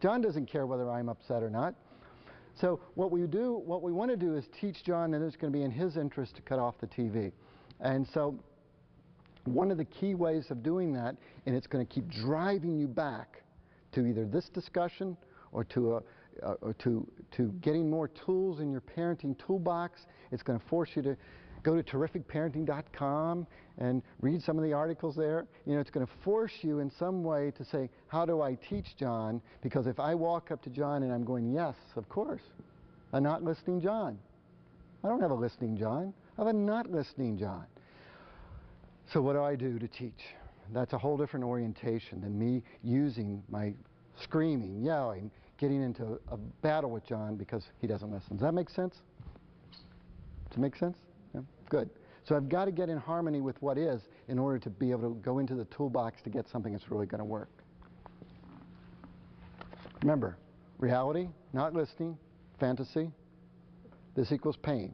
Speaker 1: John doesn't care whether I'm upset or not. So what we want to do is teach John that it's going to be in his interest to cut off the TV. And so one of the key ways of doing that, and it's going to keep driving you back to either this discussion or to getting more tools in your parenting toolbox. It's going to force you to go to terrificparenting.com and read some of the articles there. You know, it's going to force you in some way to say, how do I teach John? Because if I walk up to John and I'm going, yes, of course, a not listening John. I don't have a listening John. I have a not listening John. So what do I do to teach? That's a whole different orientation than me using my screaming, yelling, getting into a battle with John because he doesn't listen. Does that make sense? Does it make sense? Yeah? Good. So I've got to get in harmony with what is in order to be able to go into the toolbox to get something that's really going to work. Remember, reality, not listening, fantasy, this equals pain.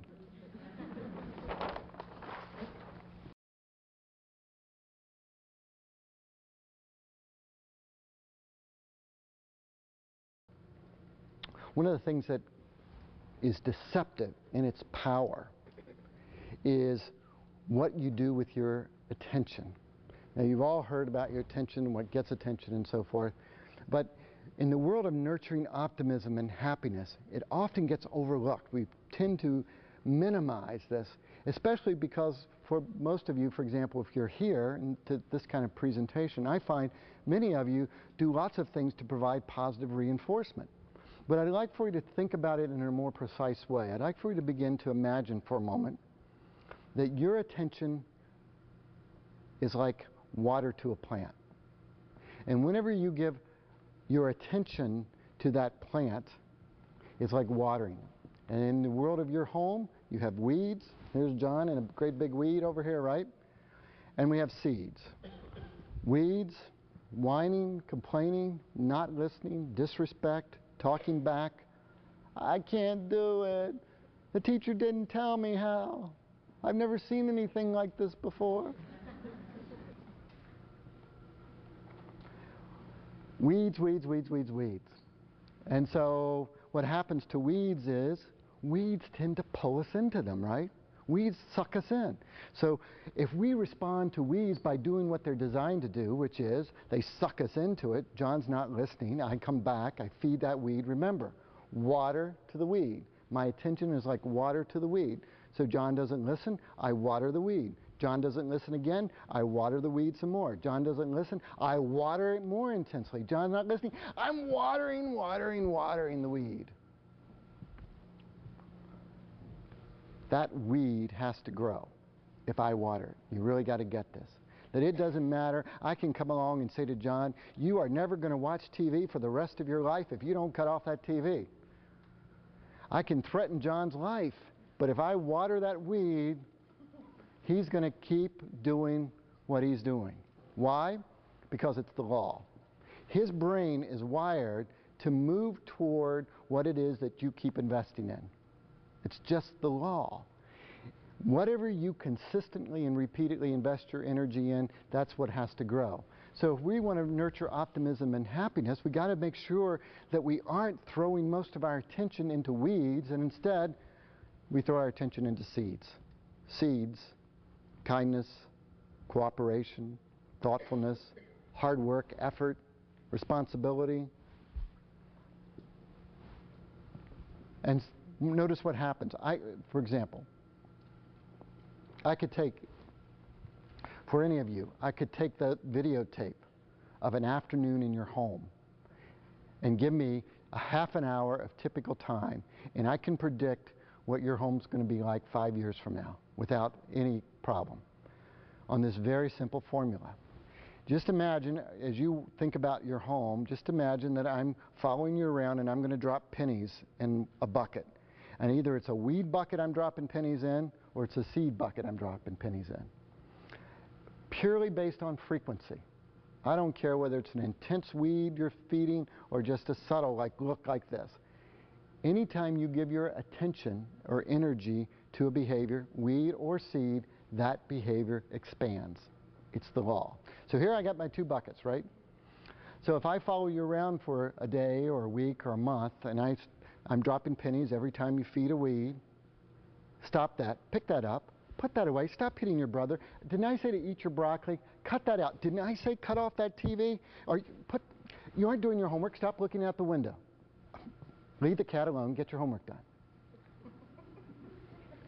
Speaker 1: One of the things that is deceptive in its power is what you do with your attention. Now, you've all heard about your attention, what gets attention and so forth, but in the world of nurturing optimism and happiness, it often gets overlooked. We tend to minimize this, especially because for most of you, for example, if you're here to this kind of presentation, I find many of you do lots of things to provide positive reinforcement. But I'd like for you to think about it in a more precise way. I'd like for you to begin to imagine for a moment that your attention is like water to a plant. And whenever you give your attention to that plant, it's like watering. And in the world of your home, you have weeds. Here's John and a great big weed over here, right? And we have seeds. Weeds, whining, complaining, not listening, disrespect, talking back. I can't do it. The teacher didn't tell me how. I've never seen anything like this before. Weeds, weeds, weeds, weeds, weeds. And so what happens to weeds is weeds tend to pull us into them, right? Weeds suck us in. So if we respond to weeds by doing what they're designed to do, which is they suck us into it, John's not listening, I come back, I feed that weed. Remember, water to the weed. My attention is like water to the weed. So John doesn't listen, I water the weed. John doesn't listen again, I water the weed some more. John doesn't listen, I water it more intensely. John's not listening, I'm watering, watering, watering the weed. That weed has to grow if I water it. You really got to get this. That it doesn't matter. I can come along and say to John, you are never going to watch TV for the rest of your life if you don't cut off that TV. I can threaten John's life, but if I water that weed, he's going to keep doing what he's doing. Why? Because it's the law. His brain is wired to move toward what it is that you keep investing in. It's just the law. Whatever you consistently and repeatedly invest your energy in, that's what has to grow. So if we want to nurture optimism and happiness, we got to make sure that we aren't throwing most of our attention into weeds, and instead we throw our attention into seeds. Seeds, kindness, cooperation, thoughtfulness, hard work, effort, responsibility. And notice what happens. For example, I could take, for any of you, I could take the videotape of an afternoon in your home and give me a half an hour of typical time, and I can predict what your home's going to be like 5 years from now without any problem on this very simple formula. Just imagine, as you think about your home, just imagine that I'm following you around and I'm going to drop pennies in a bucket. And either it's a weed bucket I'm dropping pennies in, or it's a seed bucket I'm dropping pennies in. Purely based on frequency. I don't care whether it's an intense weed you're feeding or just a subtle, look like this. Anytime you give your attention or energy to a behavior, weed or seed, that behavior expands. It's the law. So here I got my 2 buckets, right? So if I follow you around for a day or a week or a month, and I'm dropping pennies every time you feed a weed, stop that, pick that up, put that away, stop hitting your brother. Didn't I say to eat your broccoli? Cut that out. Didn't I say cut off that TV? Or you aren't doing your homework, stop looking out the window. Leave the cat alone, get your homework done.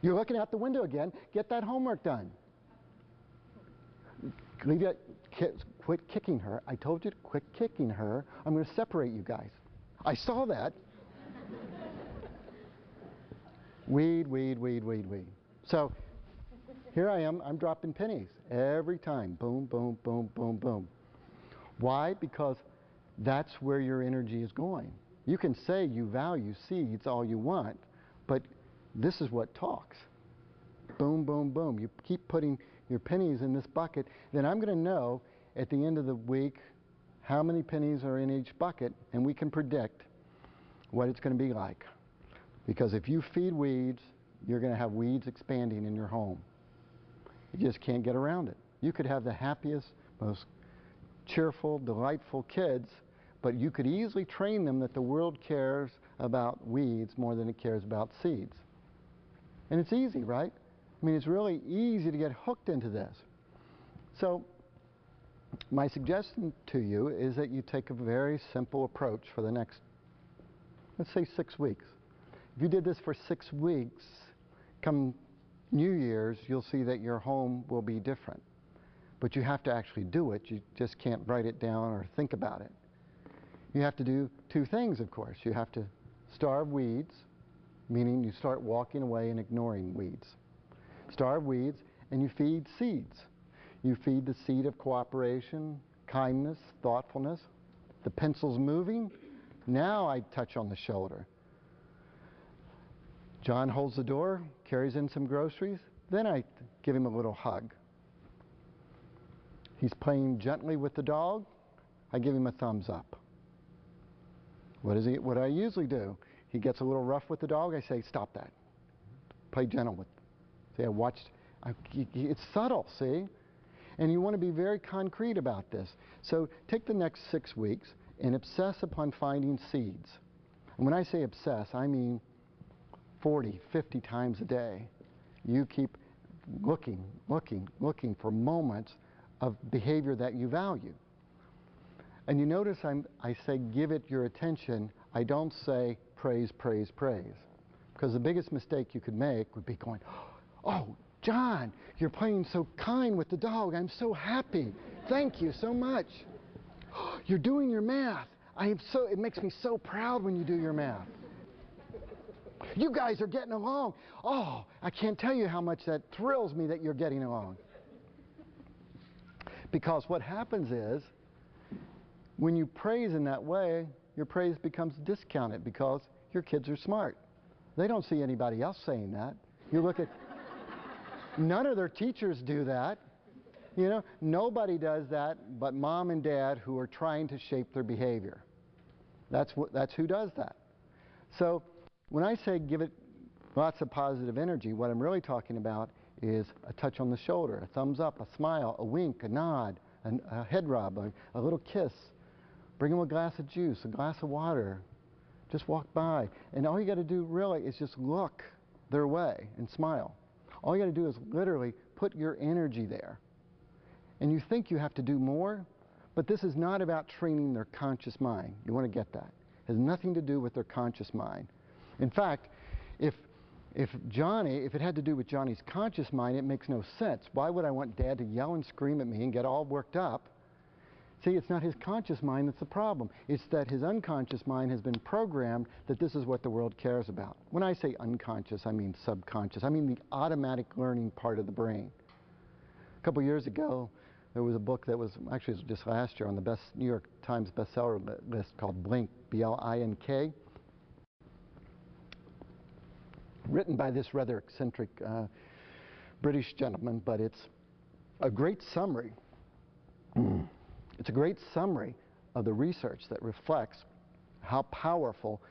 Speaker 1: You're looking out the window again, get that homework done. Leave that, quit kicking her. I told you to quit kicking her. I'm going to separate you guys. I saw that. Weed, weed, weed, weed, weed. So here I am, I'm dropping pennies every time. Boom, boom, boom, boom, boom. Why? Because that's where your energy is going. You can say you value seeds all you want, but this is what talks. Boom, boom, boom. You keep putting your pennies in this bucket, then I'm going to know at the end of the week how many pennies are in each bucket, and we can predict what it's going to be like. Because if you feed weeds, you're going to have weeds expanding in your home. You just can't get around it. You could have the happiest, most cheerful, delightful kids, but you could easily train them that the world cares about weeds more than it cares about seeds. And it's easy, right? I mean, it's really easy to get hooked into this. So my suggestion to you is that you take a very simple approach for the next, let's say, 6 weeks. If you did this for 6 weeks, come New Year's, you'll see that your home will be different. But you have to actually do it. You just can't write it down or think about it. You have to do 2 things, of course. You have to starve weeds, meaning you start walking away and ignoring weeds. Starve weeds, and you feed seeds. You feed the seed of cooperation, kindness, thoughtfulness. The pencil's moving. Now I touch on the shoulder. John holds the door, carries in some groceries. Then I give him a little hug. He's playing gently with the dog. I give him a thumbs up. What do I usually do? He gets a little rough with the dog. I say, stop that. Play gentle with. See, I watched. It's subtle, see? And you want to be very concrete about this. So take the next 6 weeks and obsess upon finding seeds. And when I say obsess, I mean 40, 50 times a day. You keep looking for moments of behavior that you value. And you notice I say give it your attention. I don't say praise, praise, praise. Because the biggest mistake you could make would be going, oh, John, you're playing so kind with the dog. I'm so happy. Thank you so much. You're doing your math. It makes me so proud when you do your math. You guys are getting along. Oh, I can't tell you how much that thrills me that you're getting along. Because what happens is, when you praise in that way, your praise becomes discounted because your kids are smart. They don't see anybody else saying that. You look at, none of their teachers do that. You know, nobody does that but mom and dad who are trying to shape their behavior. That's who does that. So when I say give it lots of positive energy, what I'm really talking about is a touch on the shoulder, a thumbs up, a smile, a wink, a nod, a head rub, a little kiss. Bring them a glass of juice, a glass of water. Just walk by. And all you got to do really is just look their way and smile. All you got to do is literally put your energy there. And you think you have to do more, but this is not about training their conscious mind. You want to get that. It has nothing to do with their conscious mind. In fact, if it had to do with Johnny's conscious mind, it makes no sense. Why would I want Dad to yell and scream at me and get all worked up? See, it's not his conscious mind that's the problem. It's that his unconscious mind has been programmed that this is what the world cares about. When I say unconscious, I mean subconscious. I mean the automatic learning part of the brain. A couple years ago, there was a book that was, actually it was just last year, on the New York Times bestseller list called Blink, B-L-I-N-K. Written by this rather eccentric British gentleman, but it's a great summary. It's a great summary of the research that reflects how powerful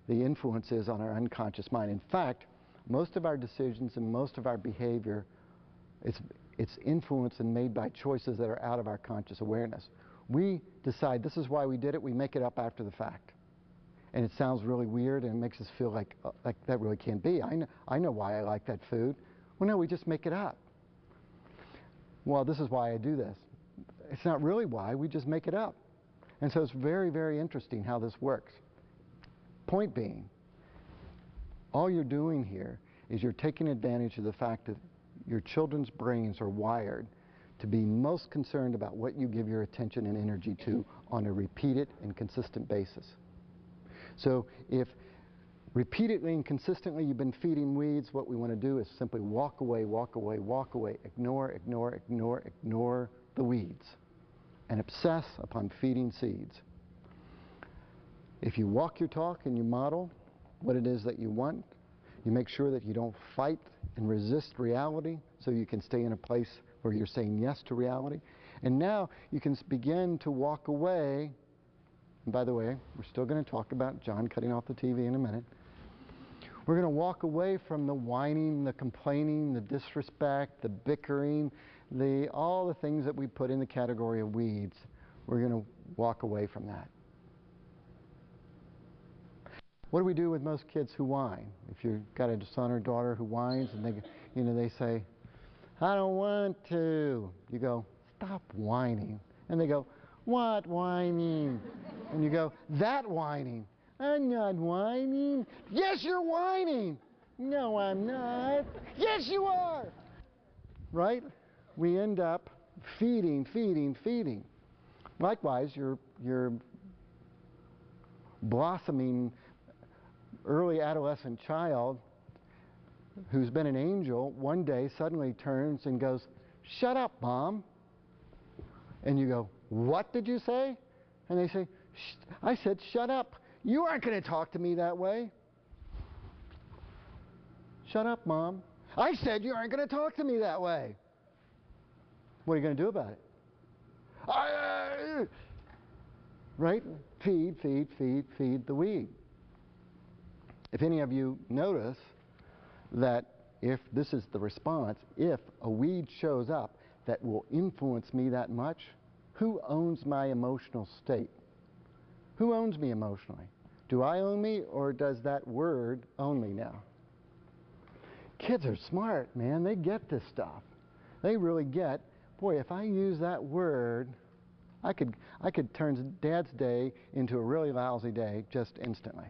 Speaker 1: the influence is on our unconscious mind. In fact, most of our decisions and most of our behavior, it's influenced and made by choices that are out of our conscious awareness. We decide this is why we did it, we make it up after the fact. And it sounds really weird and it makes us feel like that really can't be. I know why I like that food. Well, no, we just make it up. Well, this is why I do this. It's not really why, we just make it up. And so it's very, very interesting how this works. Point being, all you're doing here is you're taking advantage of the fact that your children's brains are wired to be most concerned about what you give your attention and energy to on a repeated and consistent basis. So if repeatedly and consistently you've been feeding weeds, what we want to do is simply walk away, walk away, walk away, ignore, ignore, ignore, ignore the weeds, and obsess upon feeding seeds. If you walk your talk and you model what it is that you want, you make sure that you don't fight and resist reality, so you can stay in a place where you're saying yes to reality. And now you can begin to walk away. And by the way, we're still going to talk about John cutting off the TV in a minute. We're going to walk away from the whining, the complaining, the disrespect, the bickering, all the things that we put in the category of weeds. We're going to walk away from that. What do we do with most kids who whine? If you've got a son or daughter who whines and they say, I don't want to. You go, stop whining. And they go, what whining? And you go, that whining. I'm not whining. Yes, you're whining. No, I'm not. Yes, you are. Right? We end up feeding, feeding, feeding. Likewise, your blossoming early adolescent child who's been an angel one day suddenly turns and goes, shut up, Mom. And you go, what did you say? And they say, I said, shut up. You aren't going to talk to me that way. Shut up, Mom. I said you aren't going to talk to me that way. What are you going to do about it? Right? Feed, feed, feed, feed the weed. If any of you notice that if this is the response, if a weed shows up that will influence me that much, who owns my emotional state? Who owns me emotionally? Do I own me, or does that word own me now? Kids are smart, man. They get this stuff. They really get, boy, if I use that word, I could turn Dad's day into a really lousy day just instantly.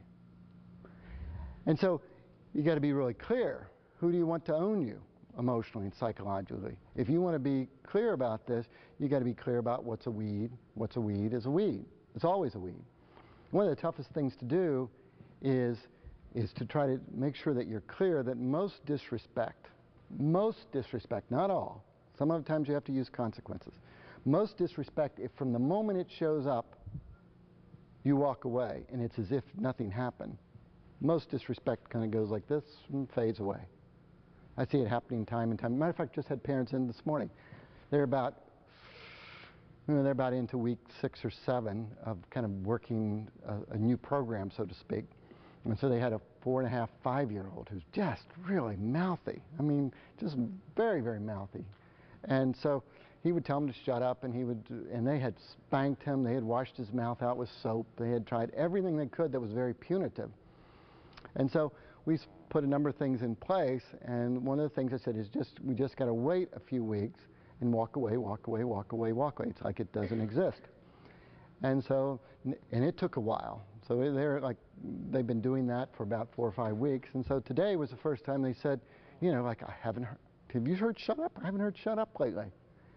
Speaker 1: And so you got to be really clear. Who do you want to own you emotionally and psychologically? If you want to be clear about this, you got to be clear about what's a weed. What's a weed is a weed. It's always a weed. One of the toughest things to do is to try to make sure that you're clear that most disrespect, not all, some of the times you have to use consequences. Most disrespect, if from the moment it shows up, you walk away and it's as if nothing happened. Most disrespect kind of goes like this and fades away. I see it happening time and time. Matter of fact, just had parents in this morning. They're about into week 6 or 7 of kind of working a new program, so to speak. And so they had a 4.5, 5-year-old who's just really mouthy. I mean, just very, very mouthy. And so he would tell him to shut up, and and they had spanked him, they had washed his mouth out with soap, they had tried everything they could that was very punitive. And so we put a number of things in place, and one of the things I said is we just got to wait a few weeks and walk away, walk away, walk away, walk away. It's like it doesn't exist. And so, and it took a while. So they've been doing that for about 4 or 5 weeks. And so today was the first time they said, you know, like, have you heard shut up? I haven't heard shut up lately.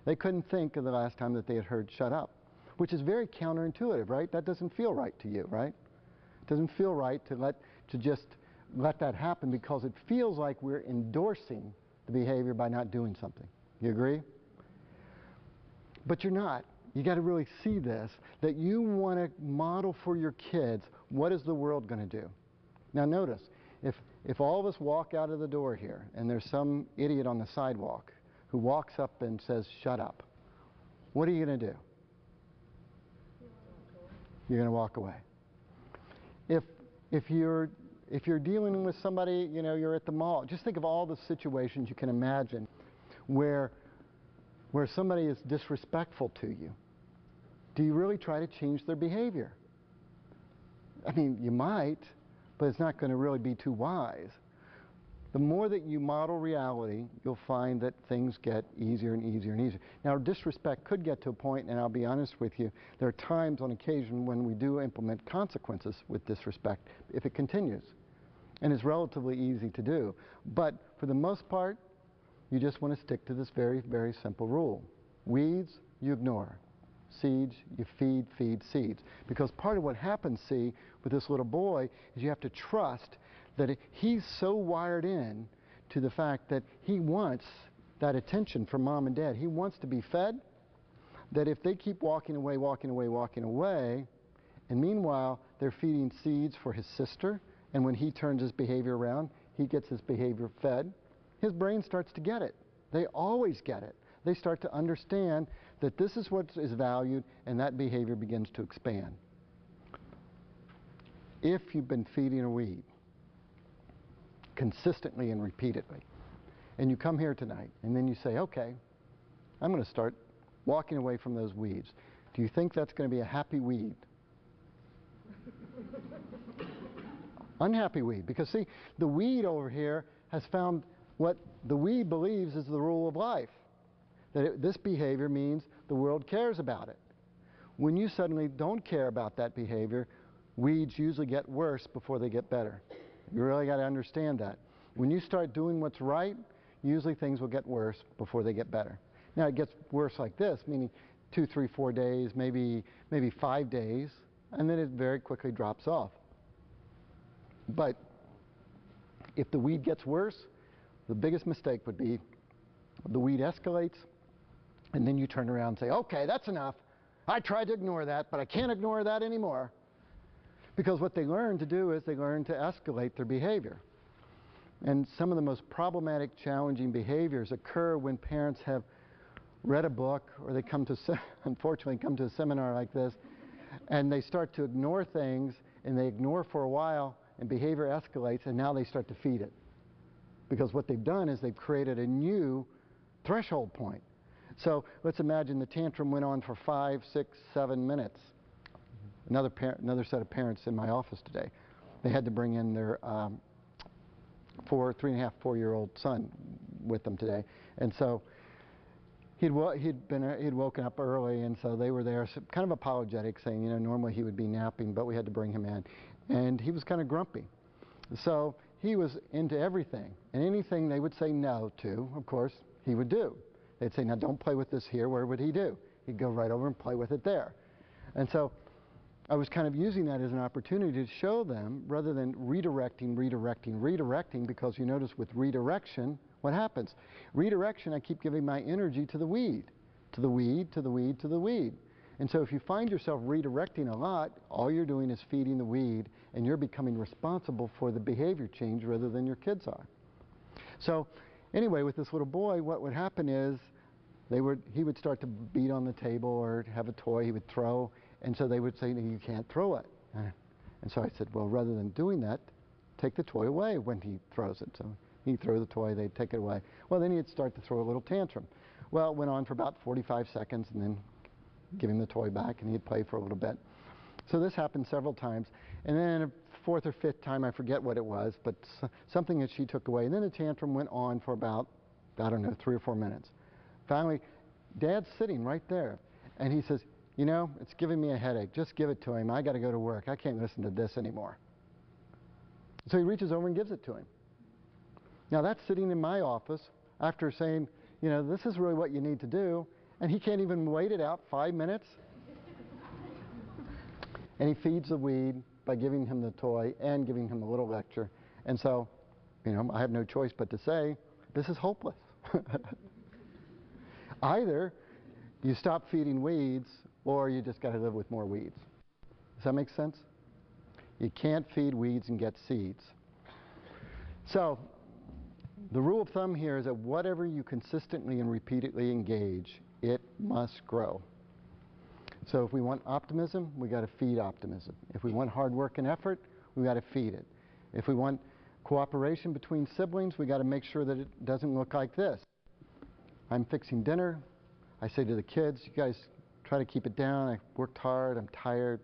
Speaker 1: They couldn't think of the last time that they had heard shut up, which is very counterintuitive, right? That doesn't feel right to you, right? It doesn't feel right to just let that happen, because it feels like we're endorsing the behavior by not doing something. You agree? But you're not. You got to really see this, that you want to model for your kids, what is the world going to do? Now notice, if all of us walk out of the door here and there's some idiot on the sidewalk who walks up and says, shut up, what are you going to do? You're going to walk away. If you're dealing with somebody, you know, you're at the mall, just think of all the situations you can imagine where somebody is disrespectful to you. Do you really try to change their behavior? I mean, you might, but it's not going to really be too wise. The more that you model reality, you'll find that things get easier and easier and easier. Now, disrespect could get to a point, and I'll be honest with you, there are times on occasion when we do implement consequences with disrespect if it continues. And it's relatively easy to do. But for the most part, you just want to stick to this very, very simple rule. Weeds, you ignore. Seeds, you feed, feed, seeds. Because part of what happens, see, with this little boy is you have to trust that he's so wired in to the fact that he wants that attention from mom and dad. He wants to be fed, that if they keep walking away, walking away, walking away, and meanwhile they're feeding seeds for his sister, and when he turns his behavior around, he gets his behavior fed, his brain starts to get it. They always get it. They start to understand that this is what is valued, and that behavior begins to expand. If you've been feeding a weed consistently and repeatedly, and you come here tonight, and then you say, okay, I'm going to start walking away from those weeds. Do you think that's going to be a happy weed? Unhappy weed, because see, the weed over here has found what the weed believes is the rule of life. That this behavior means the world cares about it. When you suddenly don't care about that behavior, weeds usually get worse before they get better. You really got to understand that. When you start doing what's right, usually things will get worse before they get better. Now it gets worse like this, meaning 2, 3, 4 days, maybe 5 days, and then it very quickly drops off. But if the weed gets worse, the biggest mistake would be the weed escalates, and then you turn around and say, okay, that's enough. I tried to ignore that, but I can't ignore that anymore. Because what they learn to do is they learn to escalate their behavior. And some of the most problematic, challenging behaviors occur when parents have read a book, or they unfortunately come to a seminar like this, and they start to ignore things, and they ignore for a while, and behavior escalates, and now they start to feed it. Because what they've done is they've created a new threshold point. So let's imagine the tantrum went on for 5, 6, 7 minutes. Another set of parents in my office today. They had to bring in their 3.5, 4-year-old son with them today. And so he'd woken up early, and so they were there, kind of apologetic, saying, you know, normally he would be napping, but we had to bring him in. And he was kind of grumpy. So he was into everything. And anything they would say no to, of course, he would do. They'd say, now don't play with this here. Where would he do? He'd go right over and play with it there. And so I was kind of using that as an opportunity to show them, rather than redirecting, because you notice with redirection, what happens? Redirection, I keep giving my energy to the weed, to the weed, to the weed, to the weed. And so if you find yourself redirecting a lot, all you're doing is feeding the weed, and you're becoming responsible for the behavior change rather than your kids are. So anyway, with this little boy, what would happen is he would start to beat on the table or have a toy he would throw, and so they would say, no, you can't throw it. And so I said, well, rather than doing that, take the toy away when he throws it. So he'd throw the toy, they'd take it away. Well, then he'd start to throw a little tantrum. Well, it went on for about 45 seconds, and then give him the toy back, and he'd play for a little bit. So this happened several times. And then a fourth or fifth time, I forget what it was, but something that she took away. And then the tantrum went on for about, I don't know, 3 or 4 minutes. Finally, Dad's sitting right there, and he says, you know, it's giving me a headache. Just give it to him. I got to go to work. I can't listen to this anymore. So he reaches over and gives it to him. Now that's sitting in my office after saying, you know, this is really what you need to do, and he can't even wait it out 5 minutes. And he feeds the weed by giving him the toy and giving him a little lecture. And so, you know, I have no choice but to say, this is hopeless. Either you stop feeding weeds, or you just got to live with more weeds. Does that make sense? You can't feed weeds and get seeds. So, the rule of thumb here is that whatever you consistently and repeatedly engage, it must grow. So if we want optimism, we got to feed optimism. If we want hard work and effort, we got to feed it. If we want cooperation between siblings, we got to make sure that it doesn't look like this. I'm fixing dinner. I say to the kids, you guys try to keep it down. I worked hard. I'm tired.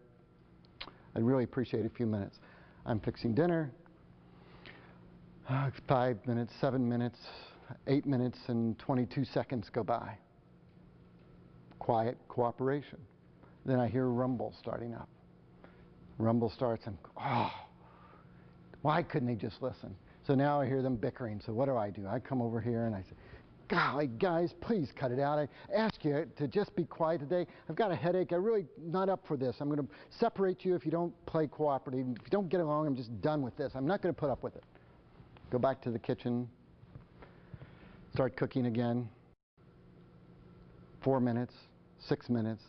Speaker 1: I'd really appreciate a few minutes. I'm fixing dinner. 5 minutes, 7 minutes, 8 minutes, and 22 seconds go by. Quiet cooperation. Then I hear rumble starting up. Rumble starts, and why couldn't they just listen? So now I hear them bickering. So what do? I come over here and I say, golly, guys, please cut it out. I ask you to just be quiet today. I've got a headache. I'm really not up for this. I'm going to separate you if you don't play cooperative. If you don't get along, I'm just done with this. I'm not going to put up with it. Go back to the kitchen. Start cooking again. 4 minutes, 6 minutes,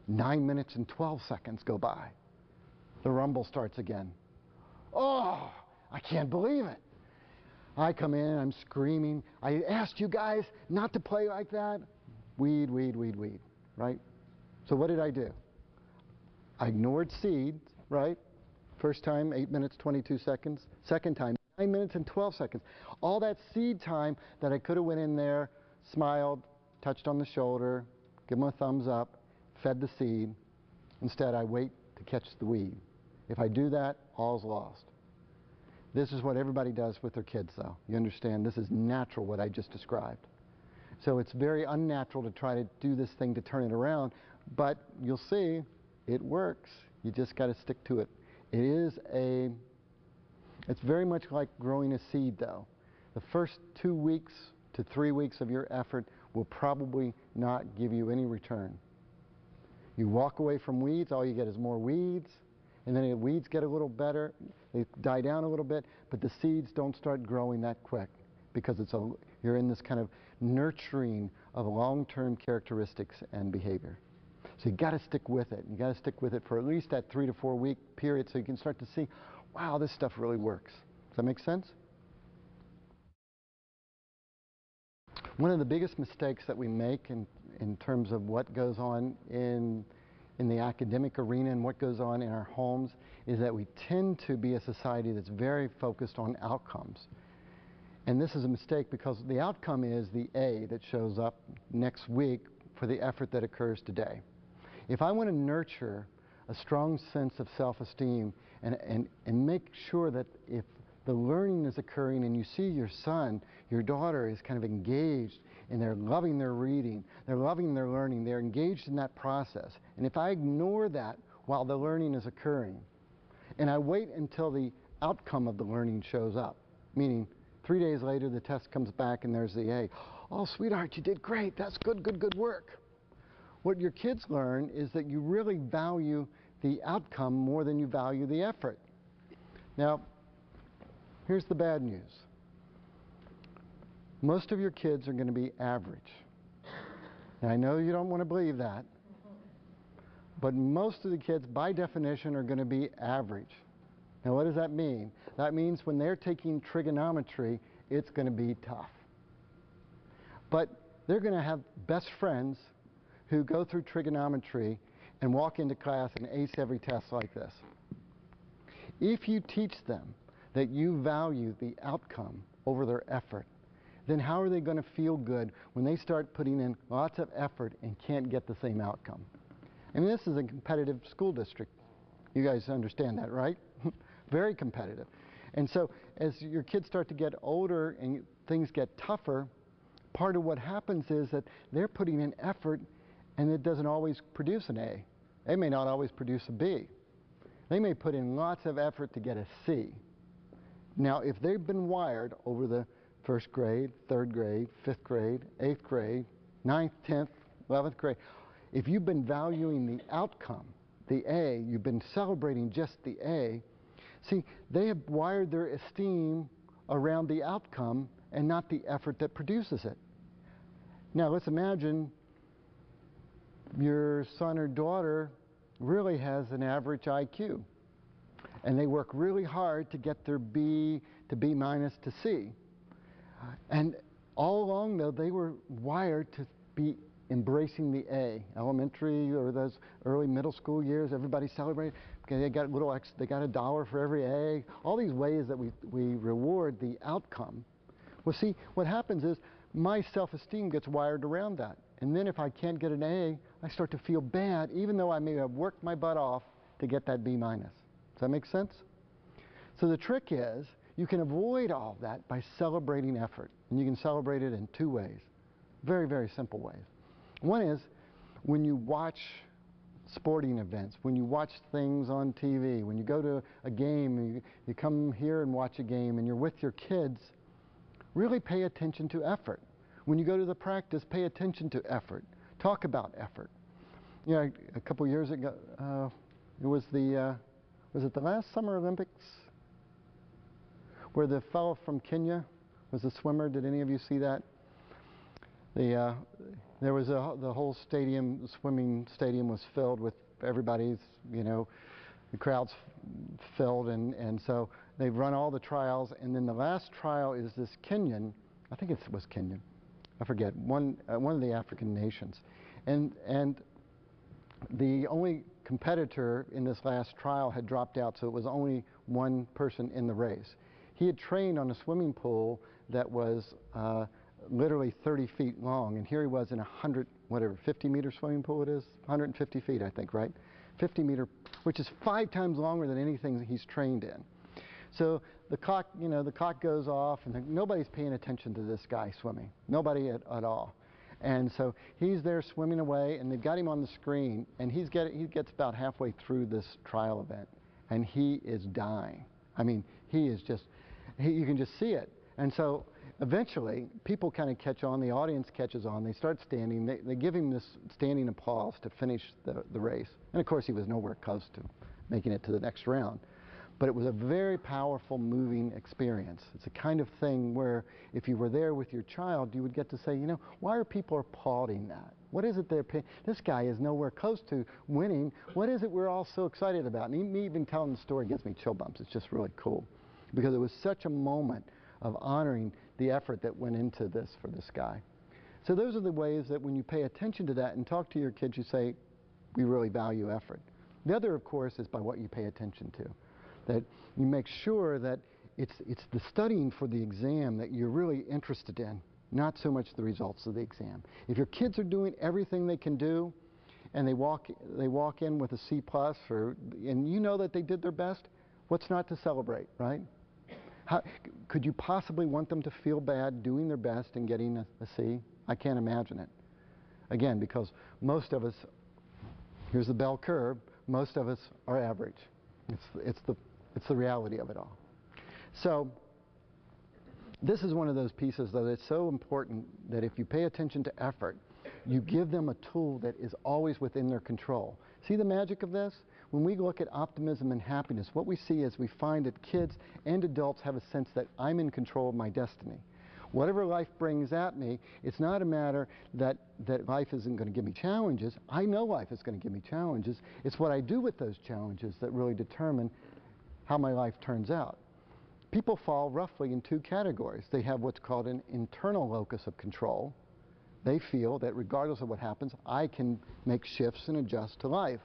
Speaker 1: 9 minutes and 12 seconds go by. The rumble starts again. Oh, I can't believe it. I come in, I'm screaming. I asked you guys not to play like that. Weed, weed, weed, weed, right? So what did I do? I ignored seeds, right? First time, 8 minutes, 22 seconds. Second time, 9 minutes and 12 seconds. All that seed time that I could have went in there, smiled, touched on the shoulder, give them a thumbs up, fed the seed. Instead, I wait to catch the weed. If I do that, all's lost. This is what everybody does with their kids, though. You understand? This is natural, what I just described. So it's very unnatural to try to do this thing to turn it around, but you'll see it works. You just got to stick to it. It's very much like growing a seed, though. The first 2 weeks to 3 weeks of your effort will probably not give you any return. You walk away from weeds, all you get is more weeds, and then the weeds get a little better, they die down a little bit, but the seeds don't start growing that quick because you're in this kind of nurturing of long-term characteristics and behavior. So you got to stick with it. You got to stick with it for at least that 3 to 4 week period so you can start to see, wow, this stuff really works. Does that make sense? One of the biggest mistakes that we make in terms of what goes on in the academic arena and what goes on in our homes is that we tend to be a society that's very focused on outcomes. And this is a mistake because the outcome is the A that shows up next week for the effort that occurs today. If I want to nurture a strong sense of self-esteem and make sure that if the learning is occurring and you see your son, your daughter is kind of engaged and they're loving their reading, they're loving their learning, they're engaged in that process. And if I ignore that while the learning is occurring, and I wait until the outcome of the learning shows up, meaning 3 days later the test comes back and there's the A. Oh, sweetheart, you did great. That's good, good, good work. What your kids learn is that you really value the outcome more than you value the effort. Now, here's the bad news. Most of your kids are going to be average. Now, I know you don't want to believe that, but most of the kids, by definition, are going to be average. Now, what does that mean? That means when they're taking trigonometry, it's going to be tough. But they're going to have best friends who go through trigonometry and walk into class and ace every test like this. If you teach them that you value the outcome over their effort, then how are they going to feel good when they start putting in lots of effort and can't get the same outcome? I mean, this is a competitive school district. You guys understand that, right? Very competitive. And so as your kids start to get older and things get tougher, part of what happens is that they're putting in effort and it doesn't always produce an A. They may not always produce a B. They may put in lots of effort to get a C. Now, if they've been wired over the first grade, third grade, fifth grade, eighth grade, ninth, 10th, 11th grade, if you've been valuing the outcome, the A, you've been celebrating just the A, see, they have wired their esteem around the outcome and not the effort that produces it. Now, let's imagine your son or daughter really has an average IQ, and they work really hard to get their B to B minus to C. And all along, though, they were wired to be embracing the A. Elementary or those early middle school years, everybody celebrated. Okay, they got $1 for every A. All these ways that we reward the outcome. Well, see, what happens is my self-esteem gets wired around that. And then if I can't get an A, I start to feel bad, even though I may have worked my butt off to get that B minus. Does that make sense? So the trick is, you can avoid all of that by celebrating effort. And you can celebrate it in two ways. Very, very simple ways. One is when you watch sporting events, when you watch things on TV, when you go to a game, you come here and watch a game and you're with your kids, really pay attention to effort. When you go to the practice, pay attention to effort. Talk about effort. You know, a couple years ago, it was it the last Summer Olympics? Where the fellow from Kenya was a swimmer. Did any of you see that? There was the whole stadium, the swimming stadium was filled with everybody's, you know, the crowd's filled, and so they've run all the trials, and then the last trial is this Kenyan, I think it was Kenyan, I forget, one of the African nations, and the only competitor in this last trial had dropped out, so it was only one person in the race. He had trained on a swimming pool that was literally 30 feet long, and here he was in a 50-meter swimming pool it is, 150 feet, I think, right? 50-meter, which is 5 times longer than anything that he's trained in. So the clock, you know, the clock goes off, and nobody's paying attention to this guy swimming, nobody at all. And so he's there swimming away, and they've got him on the screen, and he gets about halfway through this trial event, and he is dying. I mean, he is just, you can just see it. And so eventually, people kind of catch on, the audience catches on, they start standing, they give him this standing applause to finish the race. And of course, he was nowhere close to making it to the next round. But it was a very powerful, moving experience. It's a kind of thing where if you were there with your child, you would get to say, you know, why are people applauding that? What is it they're paying? This guy is nowhere close to winning. What is it we're all so excited about? And me even telling the story gives me chill bumps. It's just really cool. Because it was such a moment of honoring the effort that went into this for this guy. So those are the ways that when you pay attention to that and talk to your kids, you say, we really value effort. The other, of course, is by what you pay attention to. That you make sure that it's the studying for the exam that you're really interested in, not so much the results of the exam. If your kids are doing everything they can do, and they walk in with a C+, and you know that they did their best, what's not to celebrate, right? How, could you possibly want them to feel bad doing their best and getting a C? I can't imagine it. Again, because most of us, here's the bell curve, most of us are average. It's the reality of it all. So this is one of those pieces that it's so important that if you pay attention to effort, you give them a tool that is always within their control. See the magic of this? When we look at optimism and happiness, what we see is we find that kids and adults have a sense that I'm in control of my destiny. Whatever life brings at me, it's not a matter that life isn't going to give me challenges. I know life is going to give me challenges. It's what I do with those challenges that really determine how my life turns out. People fall roughly in 2 categories. They have what's called an internal locus of control. They feel that regardless of what happens, I can make shifts and adjust to life.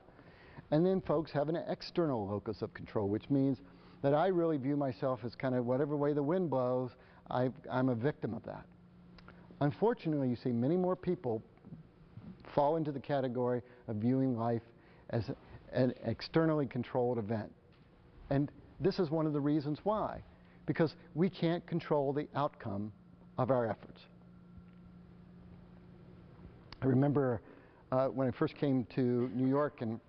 Speaker 1: And then folks have an external locus of control, which means that I really view myself as kind of whatever way the wind blows, I'm a victim of that. Unfortunately, you see many more people fall into the category of viewing life as an externally controlled event. And this is one of the reasons why. Because we can't control the outcome of our efforts. I remember when I first came to New York and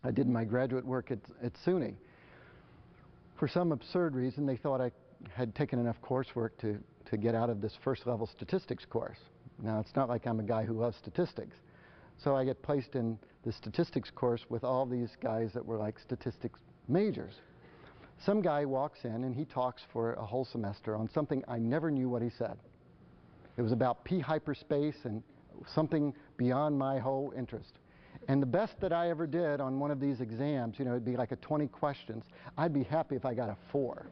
Speaker 1: I did my graduate work at SUNY. For some absurd reason, they thought I had taken enough coursework to get out of this first level statistics course. Now, it's not like I'm a guy who loves statistics. So I get placed in the statistics course with all these guys that were like statistics majors. Some guy walks in and he talks for a whole semester on something I never knew what he said. It was about p-hyperspace and something beyond my whole interest. And the best that I ever did on one of these exams, you know, it'd be like a 20 questions, I'd be happy if I got a 4.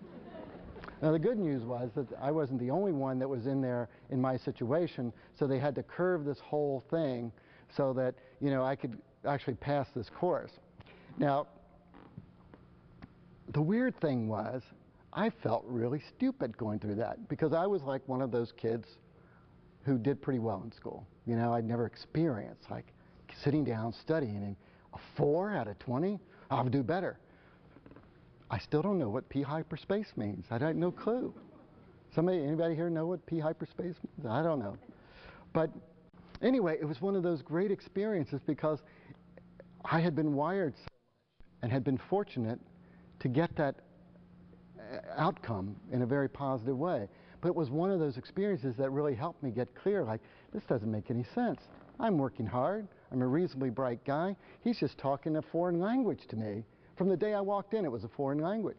Speaker 1: Now the good news was that I wasn't the only one that was in there in my situation, so they had to curve this whole thing so that, you know, I could actually pass this course. Now, the weird thing was, I felt really stupid going through that because I was like one of those kids who did pretty well in school. You know, I'd never experienced like sitting down studying and a 4 out of 20, I'll do better. I still don't know what p-hyperspace means. I had no clue. Anybody here know what p-hyperspace means? I don't know. But anyway, it was one of those great experiences because I had been wired so much and had been fortunate to get that outcome in a very positive way. But it was one of those experiences that really helped me get clear, like, this doesn't make any sense. I'm working hard. I'm a reasonably bright guy. He's just talking a foreign language to me. From the day I walked in, it was a foreign language.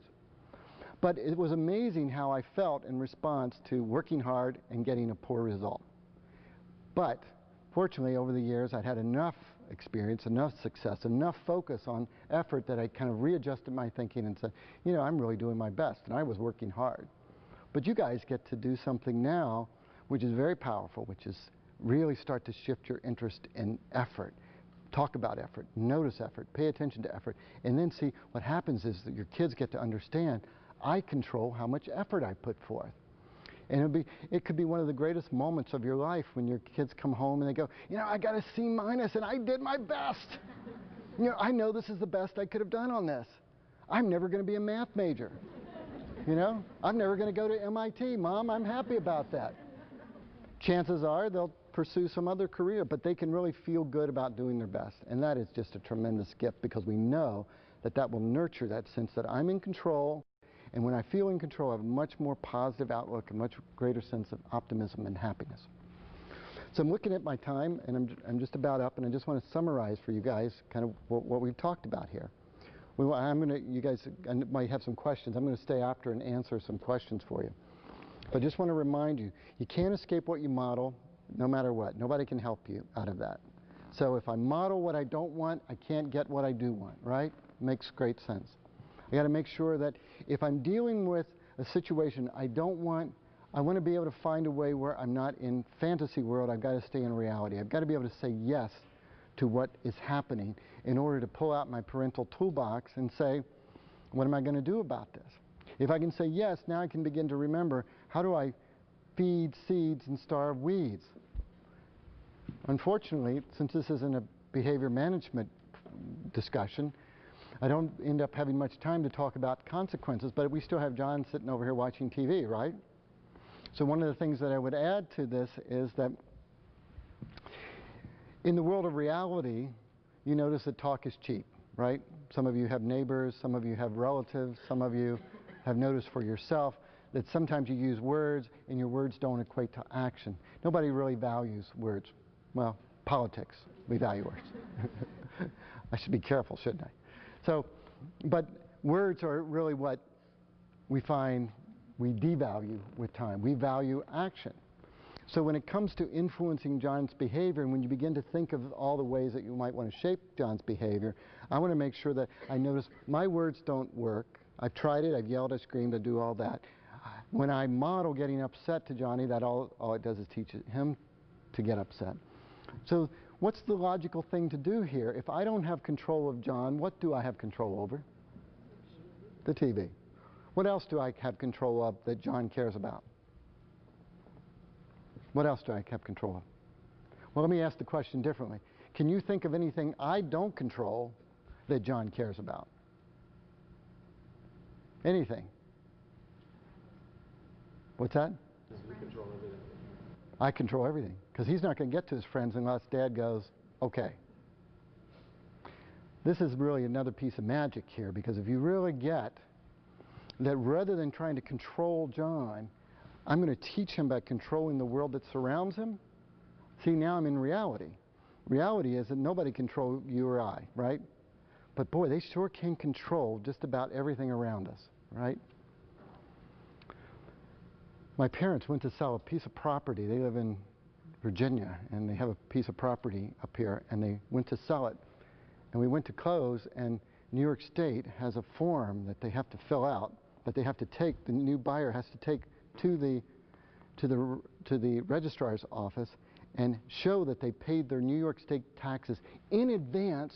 Speaker 1: But it was amazing how I felt in response to working hard and getting a poor result. But fortunately, over the years, I'd had enough experience, enough success, enough focus on effort that I kind of readjusted my thinking and said, you know, I'm really doing my best, and I was working hard. But you guys get to do something now which is very powerful, which is really start to shift your interest in effort. Talk about effort, notice effort, pay attention to effort, and then see what happens is that your kids get to understand, I control how much effort I put forth. And it could be one of the greatest moments of your life when your kids come home and they go, you know, I got a C- and I did my best. You know, I know this is the best I could have done on this. I'm never going to be a math major. You know, I'm never going to go to MIT. Mom, I'm happy about that. Chances are they'll pursue some other career, but they can really feel good about doing their best. And that is just a tremendous gift because we know that that will nurture that sense that I'm in control. And when I feel in control, I have a much more positive outlook, a much greater sense of optimism and happiness. So I'm looking at my time, and I'm just about up, and I just want to summarize for you guys kind of what we've talked about here. You guys might have some questions. I'm going to stay after and answer some questions for you. But I just want to remind you, you can't escape what you model, no matter what. Nobody can help you out of that. So if I model what I don't want, I can't get what I do want, right? Makes great sense. I got to make sure that if I'm dealing with a situation I don't want, I want to be able to find a way where I'm not in fantasy world. I've got to stay in reality. I've got to be able to say yes to what is happening in order to pull out my parental toolbox and say, what am I going to do about this? If I can say yes, now I can begin to remember, how do I feed seeds and starve weeds? Unfortunately, since this isn't a behavior management discussion, I don't end up having much time to talk about consequences, but we still have John sitting over here watching TV, right? So one of the things that I would add to this is that in the world of reality, you notice that talk is cheap, right? Some of you have neighbors, some of you have relatives, some of you have noticed for yourself that sometimes you use words and your words don't equate to action. Nobody really values words. Well, politics, we value words. I should be careful, shouldn't I? So, but words are really what we find we devalue with time. We value action. So when it comes to influencing John's behavior, and when you begin to think of all the ways that you might want to shape John's behavior, I want to make sure that I notice my words don't work. I've tried it, I've yelled, I screamed, I do all that. When I model getting upset to Johnny, that all it does is teach him to get upset. So what's the logical thing to do here? If I don't have control of John, what do I have control over? The TV. What else do I have control of that John cares about? What else do I have control of? Well, let me ask the question differently. Can you think of anything I don't control that John cares about? Anything? What's that?
Speaker 2: We control everything.
Speaker 1: I control everything, because he's not going to get to his friends unless Dad goes, okay. This is really another piece of magic here, because if you really get that rather than trying to control John, I'm going to teach him about controlling the world that surrounds him. See, now I'm in reality. Reality is that nobody can control you or I, right? But boy, they sure can control just about everything around us, right? My parents went to sell a piece of property. They live in Virginia, and they have a piece of property up here, and they went to sell it. And we went to close, and New York State has a form that they have to fill out, that they have to take, the new buyer has to take to the registrar's office and show that they paid their New York State taxes in advance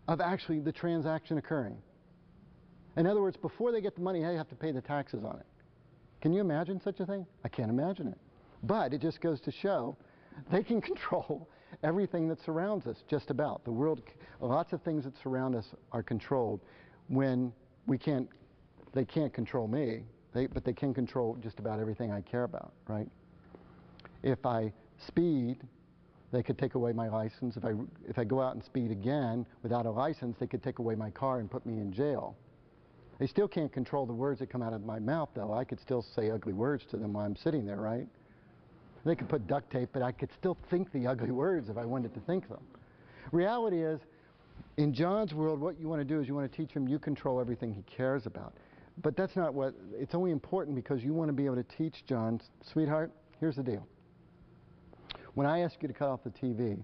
Speaker 1: of actually the transaction occurring. In other words, before they get the money, they have to pay the taxes on it. Can you imagine such a thing? I can't imagine it. But it just goes to show they can control everything that surrounds us, just about. The world, lots of things that surround us are controlled when they can't control me, but they can control just about everything I care about, right? If I speed, they could take away my license. If I go out and speed again without a license, they could take away my car and put me in jail. They still can't control the words that come out of my mouth, though. I could still say ugly words to them while I'm sitting there, right? They could put duct tape, but I could still think the ugly words if I wanted to think them. Reality is, in John's world, what you want to do is you want to teach him you control everything he cares about. But that's not what, it's only important because you want to be able to teach John, sweetheart, here's the deal. When I ask you to cut off the TV,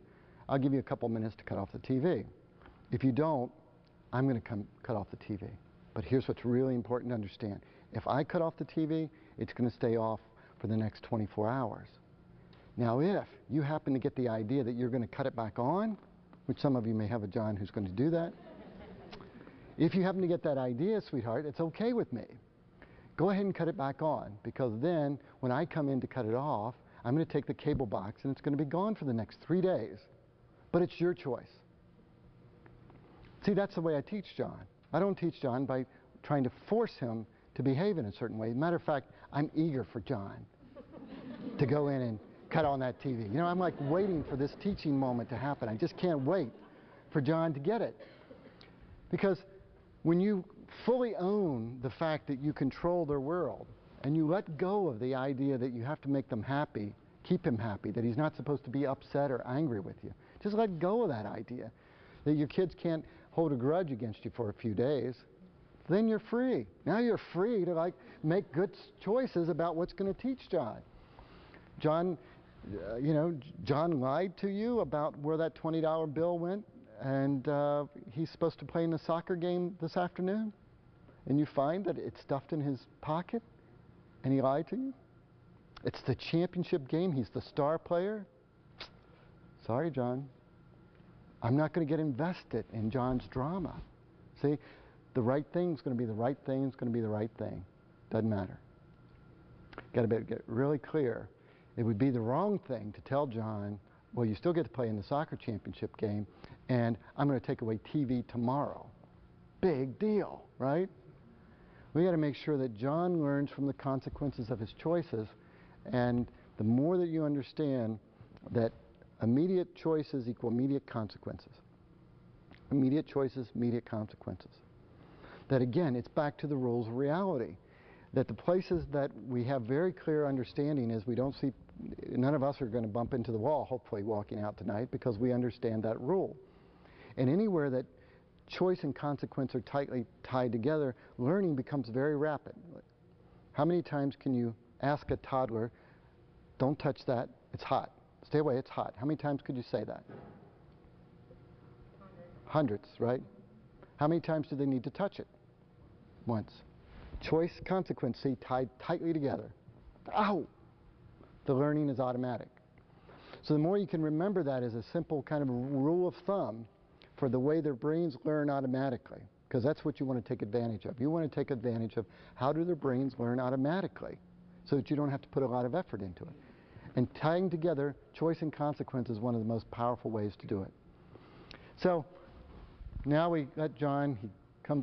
Speaker 1: I'll give you a couple minutes to cut off the TV. If you don't, I'm going to cut off the TV. But here's what's really important to understand. If I cut off the TV, it's going to stay off for the next 24 hours. Now, if you happen to get the idea that you're going to cut it back on, which some of you may have a John who's going to do that, if you happen to get that idea, sweetheart, it's okay with me. Go ahead and cut it back on, because then when I come in to cut it off, I'm going to take the cable box and it's going to be gone for the next 3 days. But it's your choice. See, that's the way I teach John. I don't teach John by trying to force him to behave in a certain way. As a matter of fact, I'm eager for John to go in and cut on that TV. You know, I'm like waiting for this teaching moment to happen. I just can't wait for John to get it. Because when you fully own the fact that you control their world, and you let go of the idea that you have to make them happy, keep him happy, that he's not supposed to be upset or angry with you, just let go of that idea that your kids can't hold a grudge against you for a few days, then you're free. Now you're free to make good choices about what's going to teach John. John, John lied to you about where that $20 bill went, and he's supposed to play in the soccer game this afternoon, and you find that it's stuffed in his pocket, and he lied to you. It's the championship game. He's the star player. Sorry, John. I'm not going to get invested in John's drama. See, the right thing's going to be the right thing. It's going to be the right thing. Doesn't matter. Got to get really clear. It would be the wrong thing to tell John, well, you still get to play in the soccer championship game, and I'm going to take away TV tomorrow. Big deal, right? We got to make sure that John learns from the consequences of his choices, and the more that you understand that immediate choices equal immediate consequences. Immediate choices, immediate consequences. That again, it's back to the rules of reality. That the places that we have very clear understanding is we don't see, none of us are going to bump into the wall, hopefully, walking out tonight, because we understand that rule. And anywhere that choice and consequence are tightly tied together, learning becomes very rapid. How many times can you ask a toddler, don't touch that, it's hot. Stay away, it's hot. How many times could you say that? Hundreds, right? How many times do they need to touch it? Once. Choice, consequence, see, tied tightly together. Ow! The learning is automatic. So the more you can remember that as a simple kind of rule of thumb for the way their brains learn automatically, because that's what you want to take advantage of. You want to take advantage of how do their brains learn automatically so that you don't have to put a lot of effort into it. And tying together choice and consequence is one of the most powerful ways to do it. So now we got John.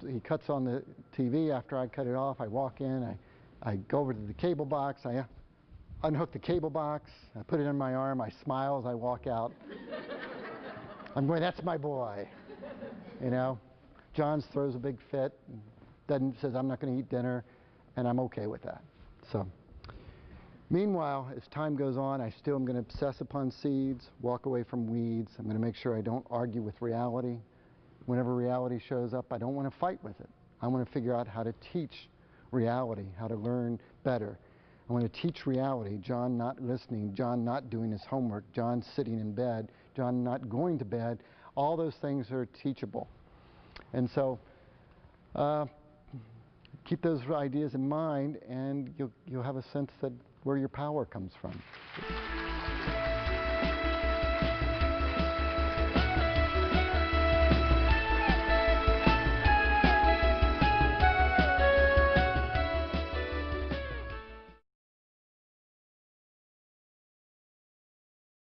Speaker 1: He cuts on the TV. After I cut it off, I walk in. I go over to the cable box. I unhook the cable box. I put it in my arm. I smile as I walk out. I'm going, that's my boy. You know, John throws a big fit. Says I'm not going to eat dinner, and I'm okay with that. So. Meanwhile, as time goes on, I still am going to obsess upon seeds, walk away from weeds. I'm going to make sure I don't argue with reality. Whenever reality shows up, I don't want to fight with it. I want to figure out how to teach reality, how to learn better. I want to teach reality, John not listening, John not doing his homework, John sitting in bed, John not going to bed. All those things are teachable. And so keep those ideas in mind, and you'll have a sense that where your power comes from.